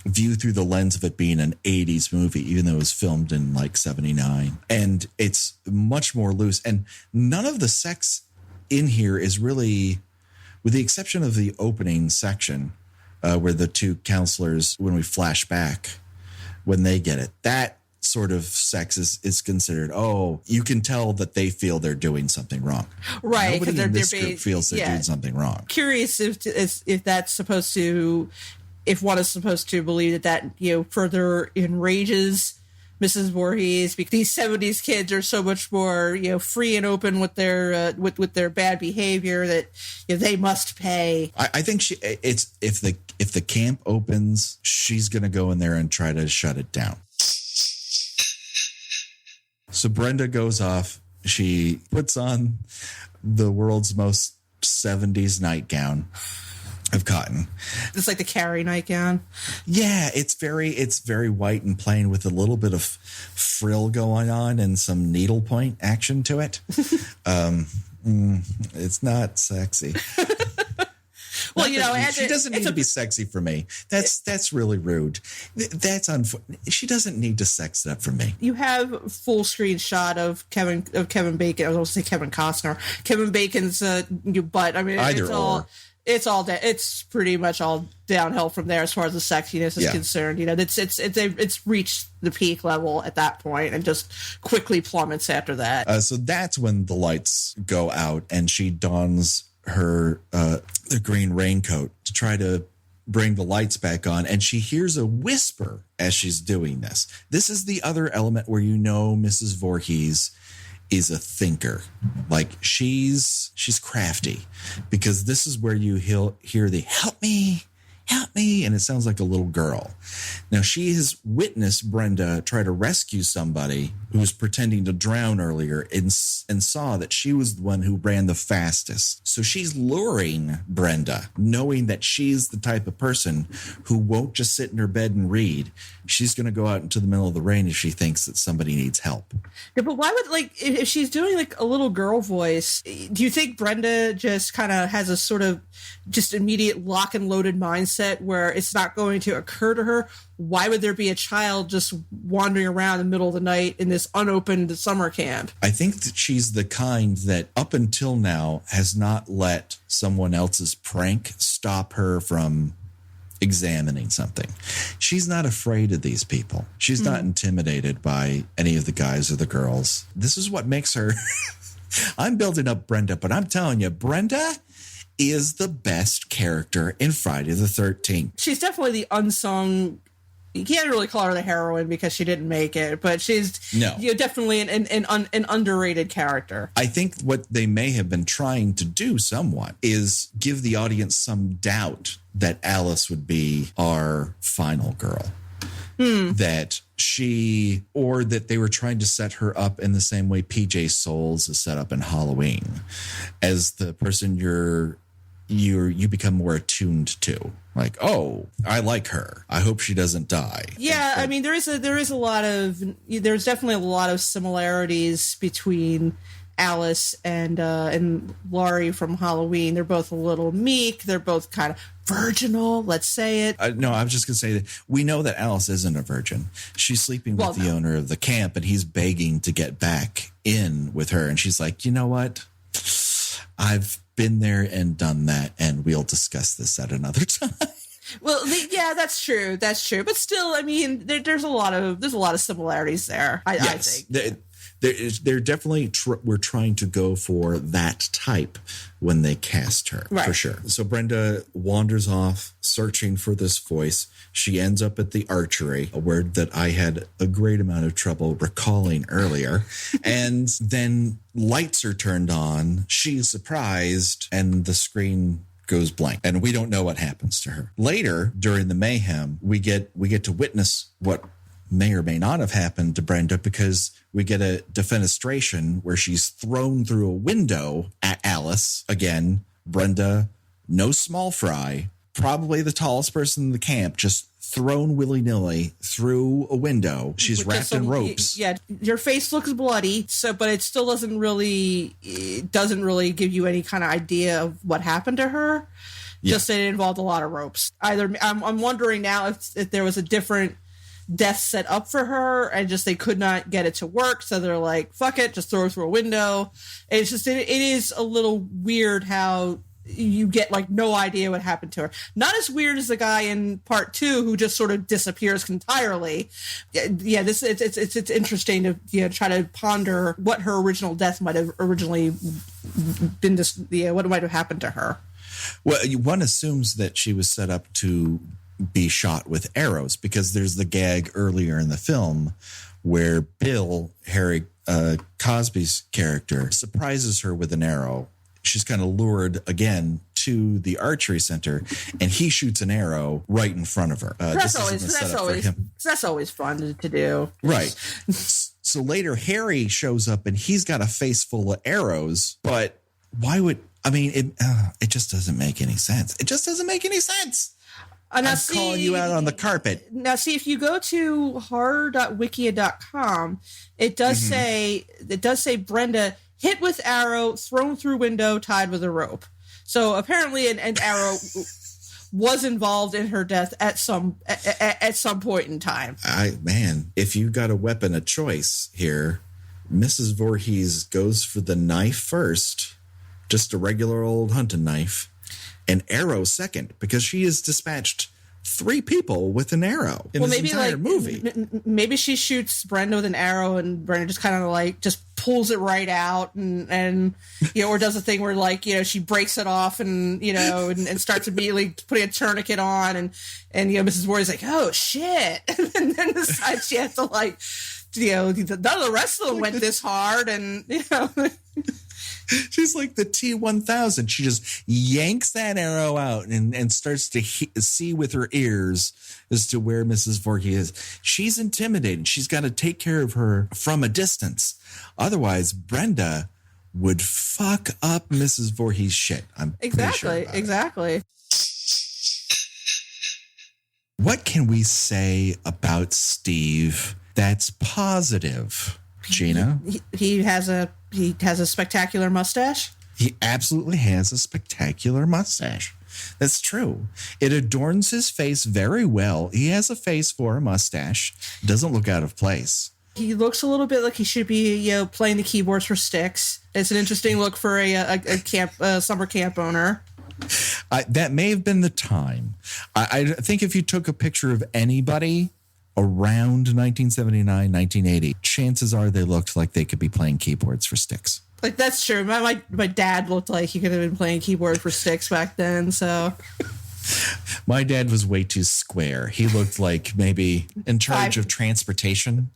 view through the lens of it being an 80s movie, even though it was filmed in like 79. And it's much more loose. And none of the sex in here is really, with the exception of the opening section, where the two counselors, when we flash back, when they get it, that sort of sex is considered, oh, you can tell that they feel they're doing something wrong. Right. Nobody in this group feels they're doing something wrong. Curious if that's supposed to, if one is supposed to believe that further enrages Mrs. Voorhees, because these 70s kids are so much more free and open with their with their bad behavior that they must pay. I think if the camp opens, she's going to go in there and try to shut it down. So Brenda goes off. She puts on the world's most 70s nightgown of cotton. It's like the Carrie nightgown. Yeah, it's very white and plain with a little bit of frill going on and some needlepoint action to it. It's not sexy. Well, she doesn't need to be sexy for me. That's really rude. That's she doesn't need to sex it up for me. You have full screen shot of Kevin Bacon. I was going to say Kevin Costner. Kevin Bacon's butt. I mean, it's pretty much all downhill from there as far as the sexiness is concerned. It's reached the peak level at that point and just quickly plummets after that. So that's when the lights go out and she dons her the green raincoat to try to bring the lights back on, and she hears a whisper as she's doing this. This is the other element where Mrs. Voorhees is a thinker. Like she's crafty, because this is where you hear the help me, and it sounds like a little girl. Now she has witnessed Brenda try to rescue somebody who was pretending to drown earlier and saw that she was the one who ran the fastest. So she's luring Brenda, knowing that she's the type of person who won't just sit in her bed and read. She's going to go out into the middle of the rain if she thinks that somebody needs help. Yeah, but why would, if she's doing a little girl voice, do you think Brenda just kind of has a sort of just immediate lock and loaded mindset where it's not going to occur to her? Why would there be a child just wandering around in the middle of the night in this unopened summer camp? I think that she's the kind that up until now has not let someone else's prank stop her from examining something. She's not afraid of these people. She's not intimidated by any of the guys or the girls. This is what makes her... I'm building up Brenda, but I'm telling you, Brenda is the best character in Friday the 13th. She's definitely the unsung... You can't really call her the heroine because she didn't make it, but she's definitely an underrated character. I think what they may have been trying to do somewhat is give the audience some doubt that Alice would be our final girl. That they were trying to set her up in the same way PJ Souls is set up in Halloween, as the person you become more attuned to. Like, oh, I like her. I hope she doesn't die. Yeah, I mean, there's definitely a lot of similarities between Alice and Laurie from Halloween. They're both a little meek. They're both kind of virginal. Let's say it. No, I was just going to say that we know that Alice isn't a virgin. She's sleeping with the owner of the camp, and he's begging to get back in with her. And she's like, you know what? I've been there and done that, and we'll discuss this at another time. Well, yeah, that's true. That's true. But still, I mean, there's a lot of similarities there. I think they're definitely we're trying to go for that type when they cast her, for sure. So Brenda wanders off searching for this voice. She ends up at the archery, a word that I had a great amount of trouble recalling earlier. And then lights are turned on. She's surprised, and the screen goes blank, and we don't know what happens to her. Later, during the mayhem, we get to witness what may or may not have happened to Brenda, because we get a defenestration where she's thrown through a window at Alice. Again, Brenda, no small fry, probably the tallest person in the camp, just thrown willy-nilly through a window. She's wrapped in ropes. Yeah, your face looks bloody, but it still doesn't really give you any kind of idea of what happened to her. Yeah. Just that it involved a lot of ropes. I'm wondering now if there was a different death set up for her, and just they could not get it to work, so they're like, fuck it, just throw her through a window. And it's just it is a little weird how you get no idea what happened to her. Not as weird as the guy in part 2 who just sort of disappears entirely. Yeah, it's interesting to try to ponder what her original death might have originally been. What might have happened to her. Well, one assumes that she was set up to be shot with arrows, because there's the gag earlier in the film where Bill, Harry Cosby's character, surprises her with an arrow. She's kind of lured again to the archery center, and he shoots an arrow right in front of her. That's always fun to do. Right. So later, Harry shows up, and he's got a face full of arrows. But why would... I mean, it just doesn't make any sense. It just doesn't make any sense. I'm calling you out on the carpet. Now, see, if you go to horror.wikia.com, it does say Brenda hit with arrow, thrown through window, tied with a rope. So apparently an arrow was involved in her death at some point in time. If you got a weapon of choice here, Mrs. Voorhees goes for the knife first, just a regular old hunting knife, and arrow second, because she has dispatched 3 people with an arrow in this entire movie. Maybe she shoots Brenda with an arrow, and Brenda just kind of just pulls it right out, and or does a thing where she breaks it off, and and starts immediately putting a tourniquet on, and Mrs. Voorhees is like, oh shit, and then decides she has to none of the rest of them went this hard, and She's like the T-1000. She just yanks that arrow out and starts to see with her ears as to where Mrs. Voorhees is. She's intimidated. She's got to take care of her from a distance. Otherwise, Brenda would fuck up Mrs. Voorhees' shit. I'm exactly. What can we say about Steve that's positive, Gina? He has a spectacular mustache. He absolutely has a spectacular mustache. That's true. It adorns his face very well. He has a face for a mustache. Doesn't look out of place. He looks a little bit like he should be, playing the keyboards for Styx. It's an interesting look for a summer camp owner. That may have been the time. I think if you took a picture of anybody around 1979, 1980, chances are they looked like they could be playing keyboards for Styx. That's true. My dad looked like he could have been playing keyboard for Styx back then. So my dad was way too square. He looked like maybe in charge of transportation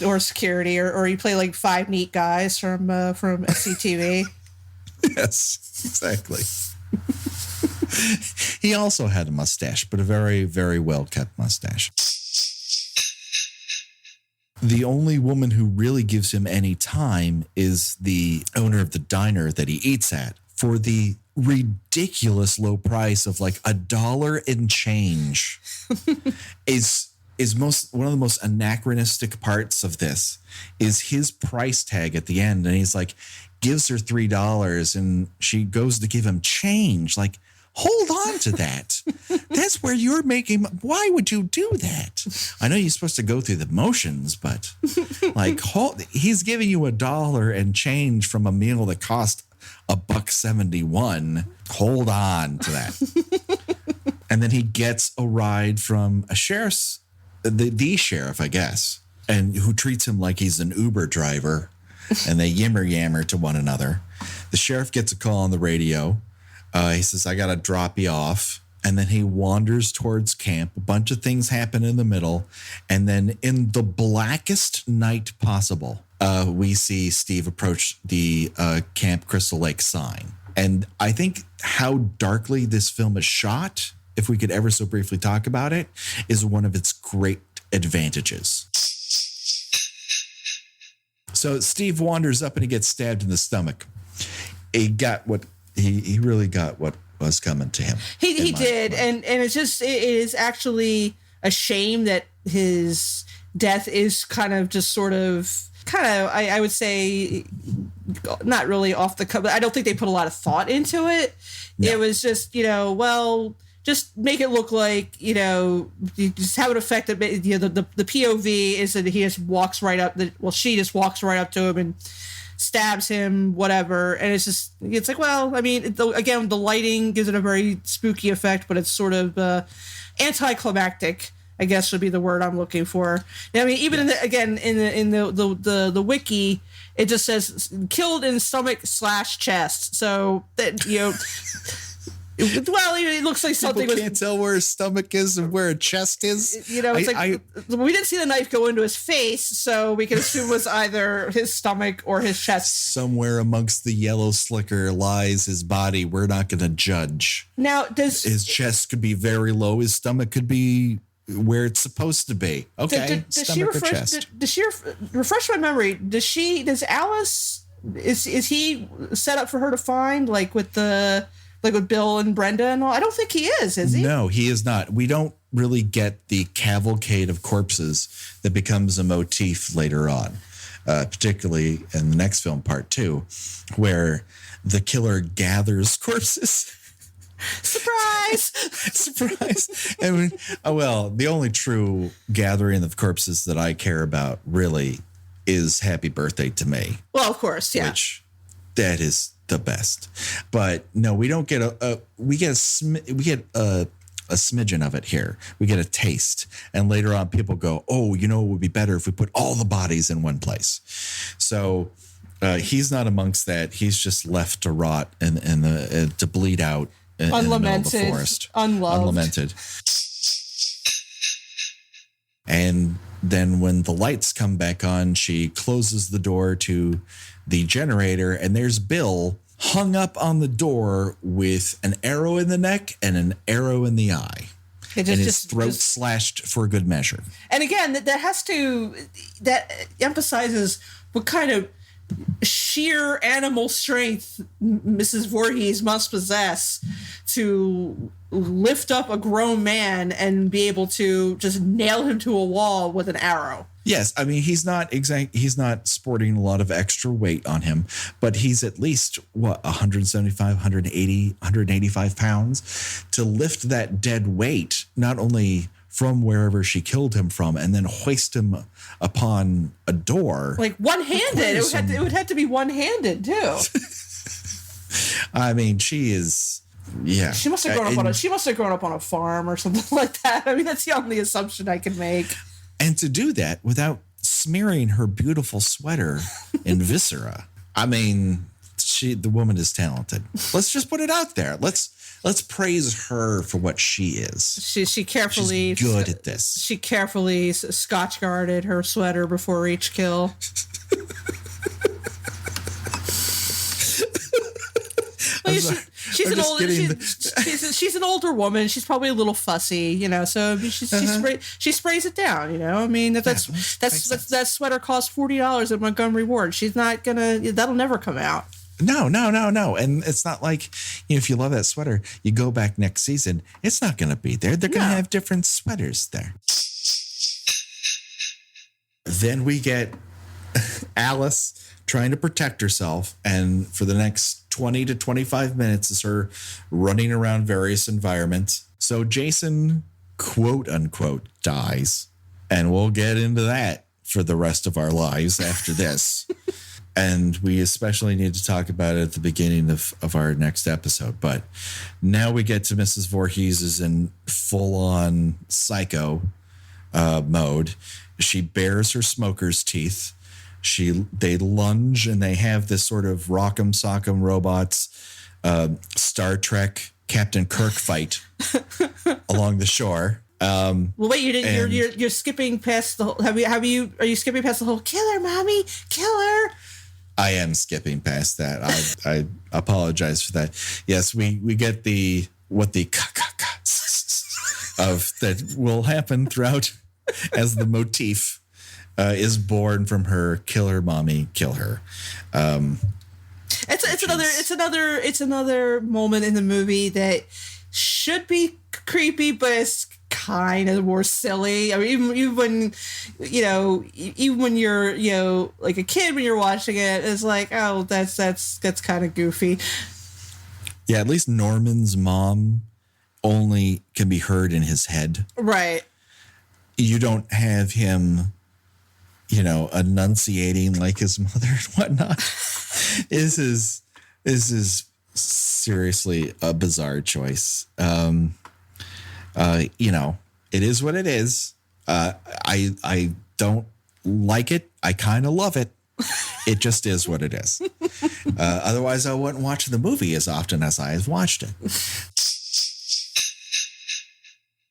or security, or he played 5 Neat Guys from SCTV. Yes, exactly. He also had a mustache, but a very, very well kept mustache. The only woman who really gives him any time is the owner of the diner that he eats at for the ridiculous low price of $1 and change. is one of the most anachronistic parts of this is his price tag at the end, and he's gives her $3, and she goes to give him change. Hold on to that. That's where you're making. Why would you do that? I know you're supposed to go through the motions, but he's giving you $1 and change from a meal that cost $1.71. Hold on to that. And then he gets a ride from a sheriff's, the sheriff, I guess, and who treats him like he's an Uber driver, and they yammer to one another. The sheriff gets a call on the radio. He says, I got to drop you off. And then he wanders towards camp. A bunch of things happen in the middle. And then in the blackest night possible, we see Steve approach the Camp Crystal Lake sign. And I think how darkly this film is shot, if we could ever so briefly talk about it, is one of its great advantages. So Steve wanders up and he gets stabbed in the stomach. He really got what was coming to him. He did. And it is actually a shame that his death is kind of I would say not really off the cuff. I don't think they put a lot of thought into it. No. It was just, just make it look like, you just have it affect that, the POV is that he just walks right up, she just walks right up to him and stabs him, whatever. And it's again, the lighting gives it a very spooky effect, but it's sort of anticlimactic, I guess would be the word I'm looking for. I mean, even in the wiki, it just says killed in stomach/chest. So that, well, it looks like something. People can't tell where his stomach is and where a chest is. We didn't see the knife go into his face, so we can assume it was either his stomach or his chest. Somewhere amongst the yellow slicker lies his body. We're not going to judge. Now, his chest could be very low. His stomach could be where it's supposed to be. Okay, stomach or chest. Does she refresh my memory? Does Alice is he set up for her to find with Bill and Brenda and all? I don't think he is he? No, he is not. We don't really get the cavalcade of corpses that becomes a motif later on. particularly in the next film, Part 2, where the killer gathers corpses. Surprise! Surprise! I mean, well, the only true gathering of corpses that I care about really is Happy Birthday to Me. Well, of course, yeah. Which that is the best. But no, we don't get a smidgen of it here. We get a taste. And later on people go, oh, it would be better if we put all the bodies in one place. So he's not amongst that. He's just left to rot and to bleed out in the middle of the forest. Unlamented. And then when the lights come back on, she closes the door to the generator, and there's Bill hung up on the door with an arrow in the neck and an arrow in the eye. And his throat slashed for good measure. And again, that emphasizes what kind of sheer animal strength Mrs. Voorhees must possess to lift up a grown man and be able to just nail him to a wall with an arrow. Yes, I mean he's not sporting a lot of extra weight on him, but he's at least 175, 180, 185 pounds to lift that dead weight, not only from wherever she killed him from, and then hoist him upon a door. Like one-handed. It would have to be one-handed too. I mean, she is. Yeah. She must have grown up on a farm or something like that. I mean, that's the only assumption I can make. And to do that without smearing her beautiful sweater in viscera. I mean, the woman is talented. Let's just put it out there. Let's praise her for what she is. She's good at this. She carefully Scotch guarded her sweater before each kill. She's an older woman. She's probably a little fussy, So she sprays it down, I mean that sweater costs $40 at Montgomery Ward. She's not that'll never come out. No. And it's not like, if you love that sweater, you go back next season, it's not going to be there. They're going to have different sweaters there. Then we get Alice trying to protect herself. And for the next 20 to 25 minutes is her running around various environments. So Jason, quote unquote, dies. And we'll get into that for the rest of our lives after this. And we especially need to talk about it at the beginning of our next episode. But now we get to Mrs. Voorhees is in full-on psycho mode. She bares her smoker's teeth. They lunge and they have this sort of rock'em sock'em robots, Star Trek Captain Kirk fight along the shore. Well, wait, you're skipping past the whole. Are you skipping past the whole kill her, mommy, kill her? I am skipping past that. I apologize for that. Yes, we get the of that will happen throughout as the motif is born from her kill her, mommy, kill her. It's another moment in the movie that should be creepy, but it's kind of more silly. I mean, even when you're like a kid when you're watching it, it's like, oh, that's kind of goofy. Yeah, at least Norman's mom only can be heard in his head. Right. You don't have him, enunciating like his mother and whatnot. This is seriously a bizarre choice. It is what it is. I don't like it. I kind of love it. It just is what it is. Otherwise, I wouldn't watch the movie as often as I have watched it.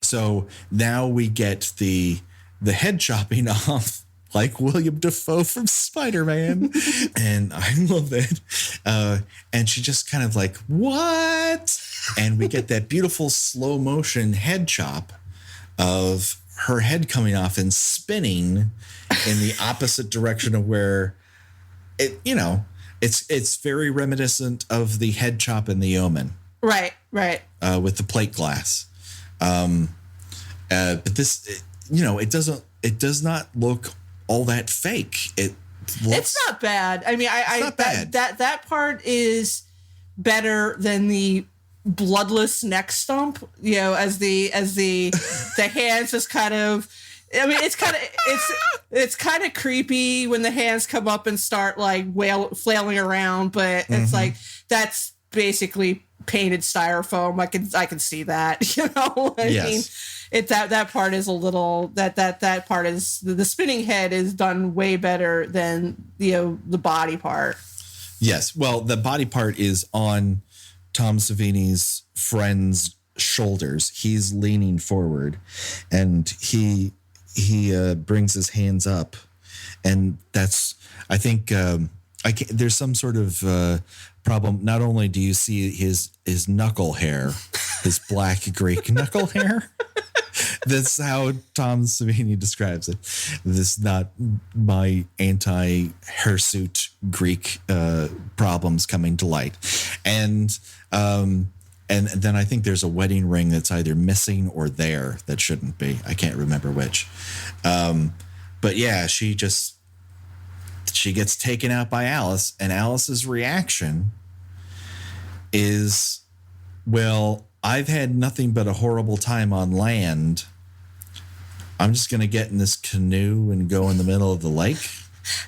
So now we get the head chopping off like William Dafoe from Spider-Man. And I love that. And she just kind of like, what? And we get that beautiful slow motion head chop of her head coming off and spinning in the opposite direction of where it's very reminiscent of the head chop in The Omen. Right. With the plate glass. But this, it does not look all that fake. It's not bad. I mean, not bad. That part is better than the bloodless neck stump. You know, as the hands just kind of. I mean, it's kind of creepy when the hands come up and start like flailing around, but it's like that's basically painted styrofoam. I can see that. You know, I mean, that part is a little that part is the spinning head is done way better than the body part. Yes, well, the body part is on Tom Savini's friend's shoulders. He's leaning forward, and he brings his hands up, and that's I think there's some sort of problem. Not only do you see his knuckle hair, his black Greek knuckle hair. That's how Tom Savini describes it. This is not my anti-hirsute Greek problems coming to light. And then I think there's a wedding ring that's either missing or there that shouldn't be. I can't remember which. But yeah, she gets taken out by Alice, and Alice's reaction is, well, I've had nothing but a horrible time on land. I'm just going to get in this canoe and go in the middle of the lake.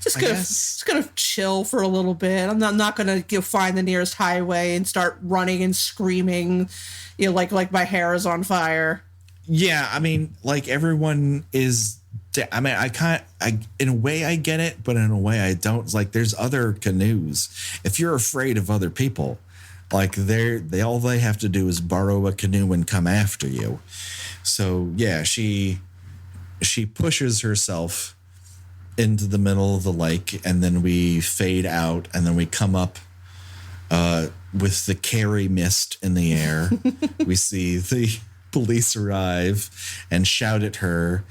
Just gonna chill for a little bit. I'm not gonna find the nearest highway and start running and screaming, like my hair is on fire. Yeah, I mean, like everyone is. I mean, in a way I get it, but in a way I don't. It's like there's other canoes. If you're afraid of other people, like all they have to do is borrow a canoe and come after you. So yeah, she pushes herself into the middle of the lake, and then we fade out, and then we come up with the Carrie mist in the air. We see the police arrive and shout at her,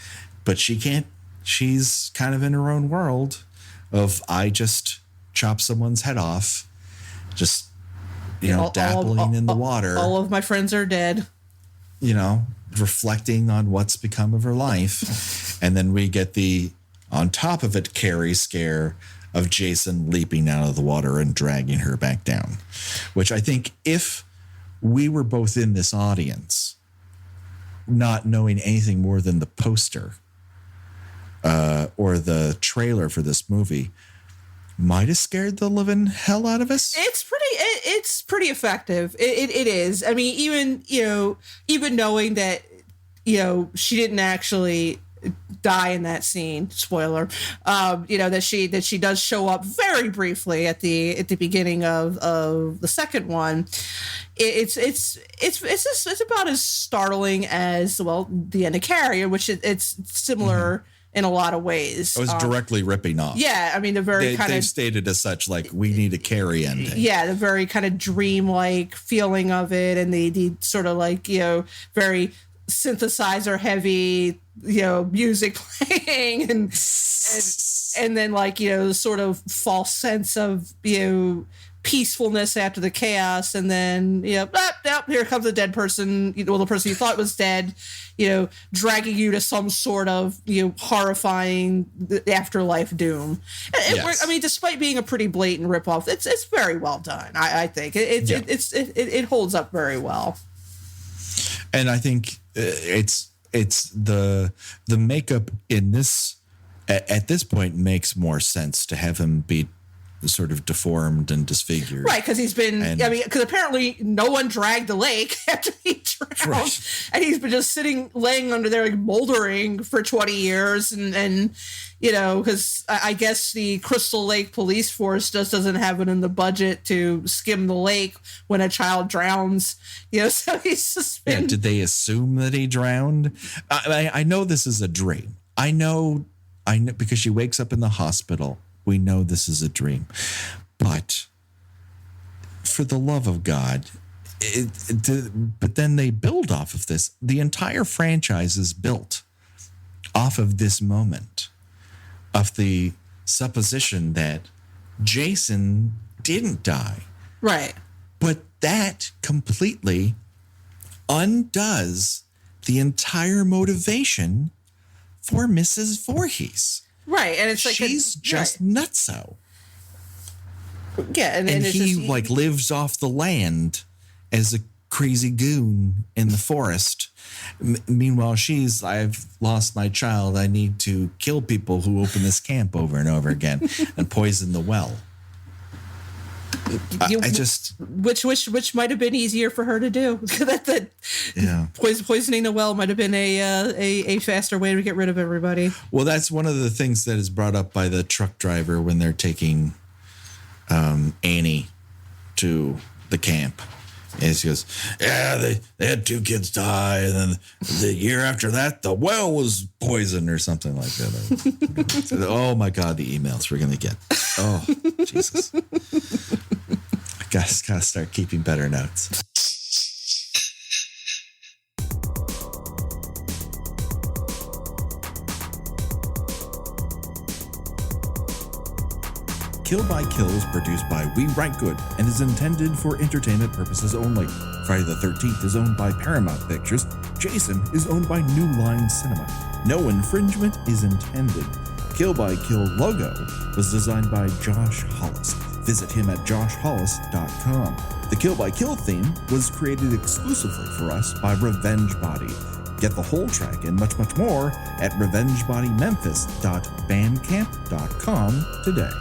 but she can't. She's kind of in her own world of I just chop someone's head off, just dabbling in the water. All of my friends are dead. Reflecting on what's become of her life, and then we get on top of it, Carrie scare of Jason leaping out of the water and dragging her back down, which I think if we were both in this audience, not knowing anything more than the poster or the trailer for this movie, might have scared the living hell out of us. It's pretty effective. It is. I mean, even knowing that, she didn't actually die in that scene, spoiler, that she does show up very briefly at the beginning of the second one. It's about as startling as, well, the end of Carrie, which it's similar in a lot of ways. It was directly ripping off. Yeah, I mean, they've stated as such, like, we need a Carrie ending. Yeah, the very kind of dreamlike feeling of it, and the sort of like, very synthesizer heavy, music playing, and then like, the sort of false sense of, peacefulness after the chaos, and then here comes a dead person, the person you thought was dead, dragging you to some sort of horrifying afterlife doom. Yes. I mean, despite being a pretty blatant ripoff, it's very well done. I think it holds up very well. And I think it's the makeup in this at this point makes more sense to have him be sort of deformed and disfigured. Right, because he's been, because apparently no one dragged the lake after he drowned. Right. And he's been just laying under there like moldering for 20 years. And because I guess the Crystal Lake Police Force just doesn't have it in the budget to skim the lake when a child drowns. So he's just been... Yeah, did they assume that he drowned? I know this is a dream. I know because she wakes up in the hospital. We know this is a dream, but for the love of God, but then they build off of this. The entire franchise is built off of this moment, of the supposition that Jason didn't die. Right. But that completely undoes the entire motivation for Mrs. Voorhees. Right, and it's like she's just nutso. Yeah, and he just, like lives off the land as a crazy goon in the forest. Meanwhile, I've lost my child. I need to kill people who open this camp over and over again and poison the well. Which might have been easier for her to do. Poisoning the well might have been a faster way to get rid of everybody. Well, that's one of the things that is brought up by the truck driver when they're taking Annie to the camp. And he goes, yeah, they had 2 kids die, and then the year after that, the well was poisoned or something like that. Oh my God, the emails we're gonna get. Oh, Jesus. Gotta start keeping better notes. Kill by Kill is produced by We Write Good and is intended for entertainment purposes only. Friday the 13th is owned by Paramount Pictures. Jason is owned by New Line Cinema. No infringement is intended. Kill by Kill logo was designed by Josh Hollis. Visit him at joshhollis.com. The Kill by Kill theme was created exclusively for us by Revenge Body. Get the whole track and much, much more at revengebodymemphis.bandcamp.com today.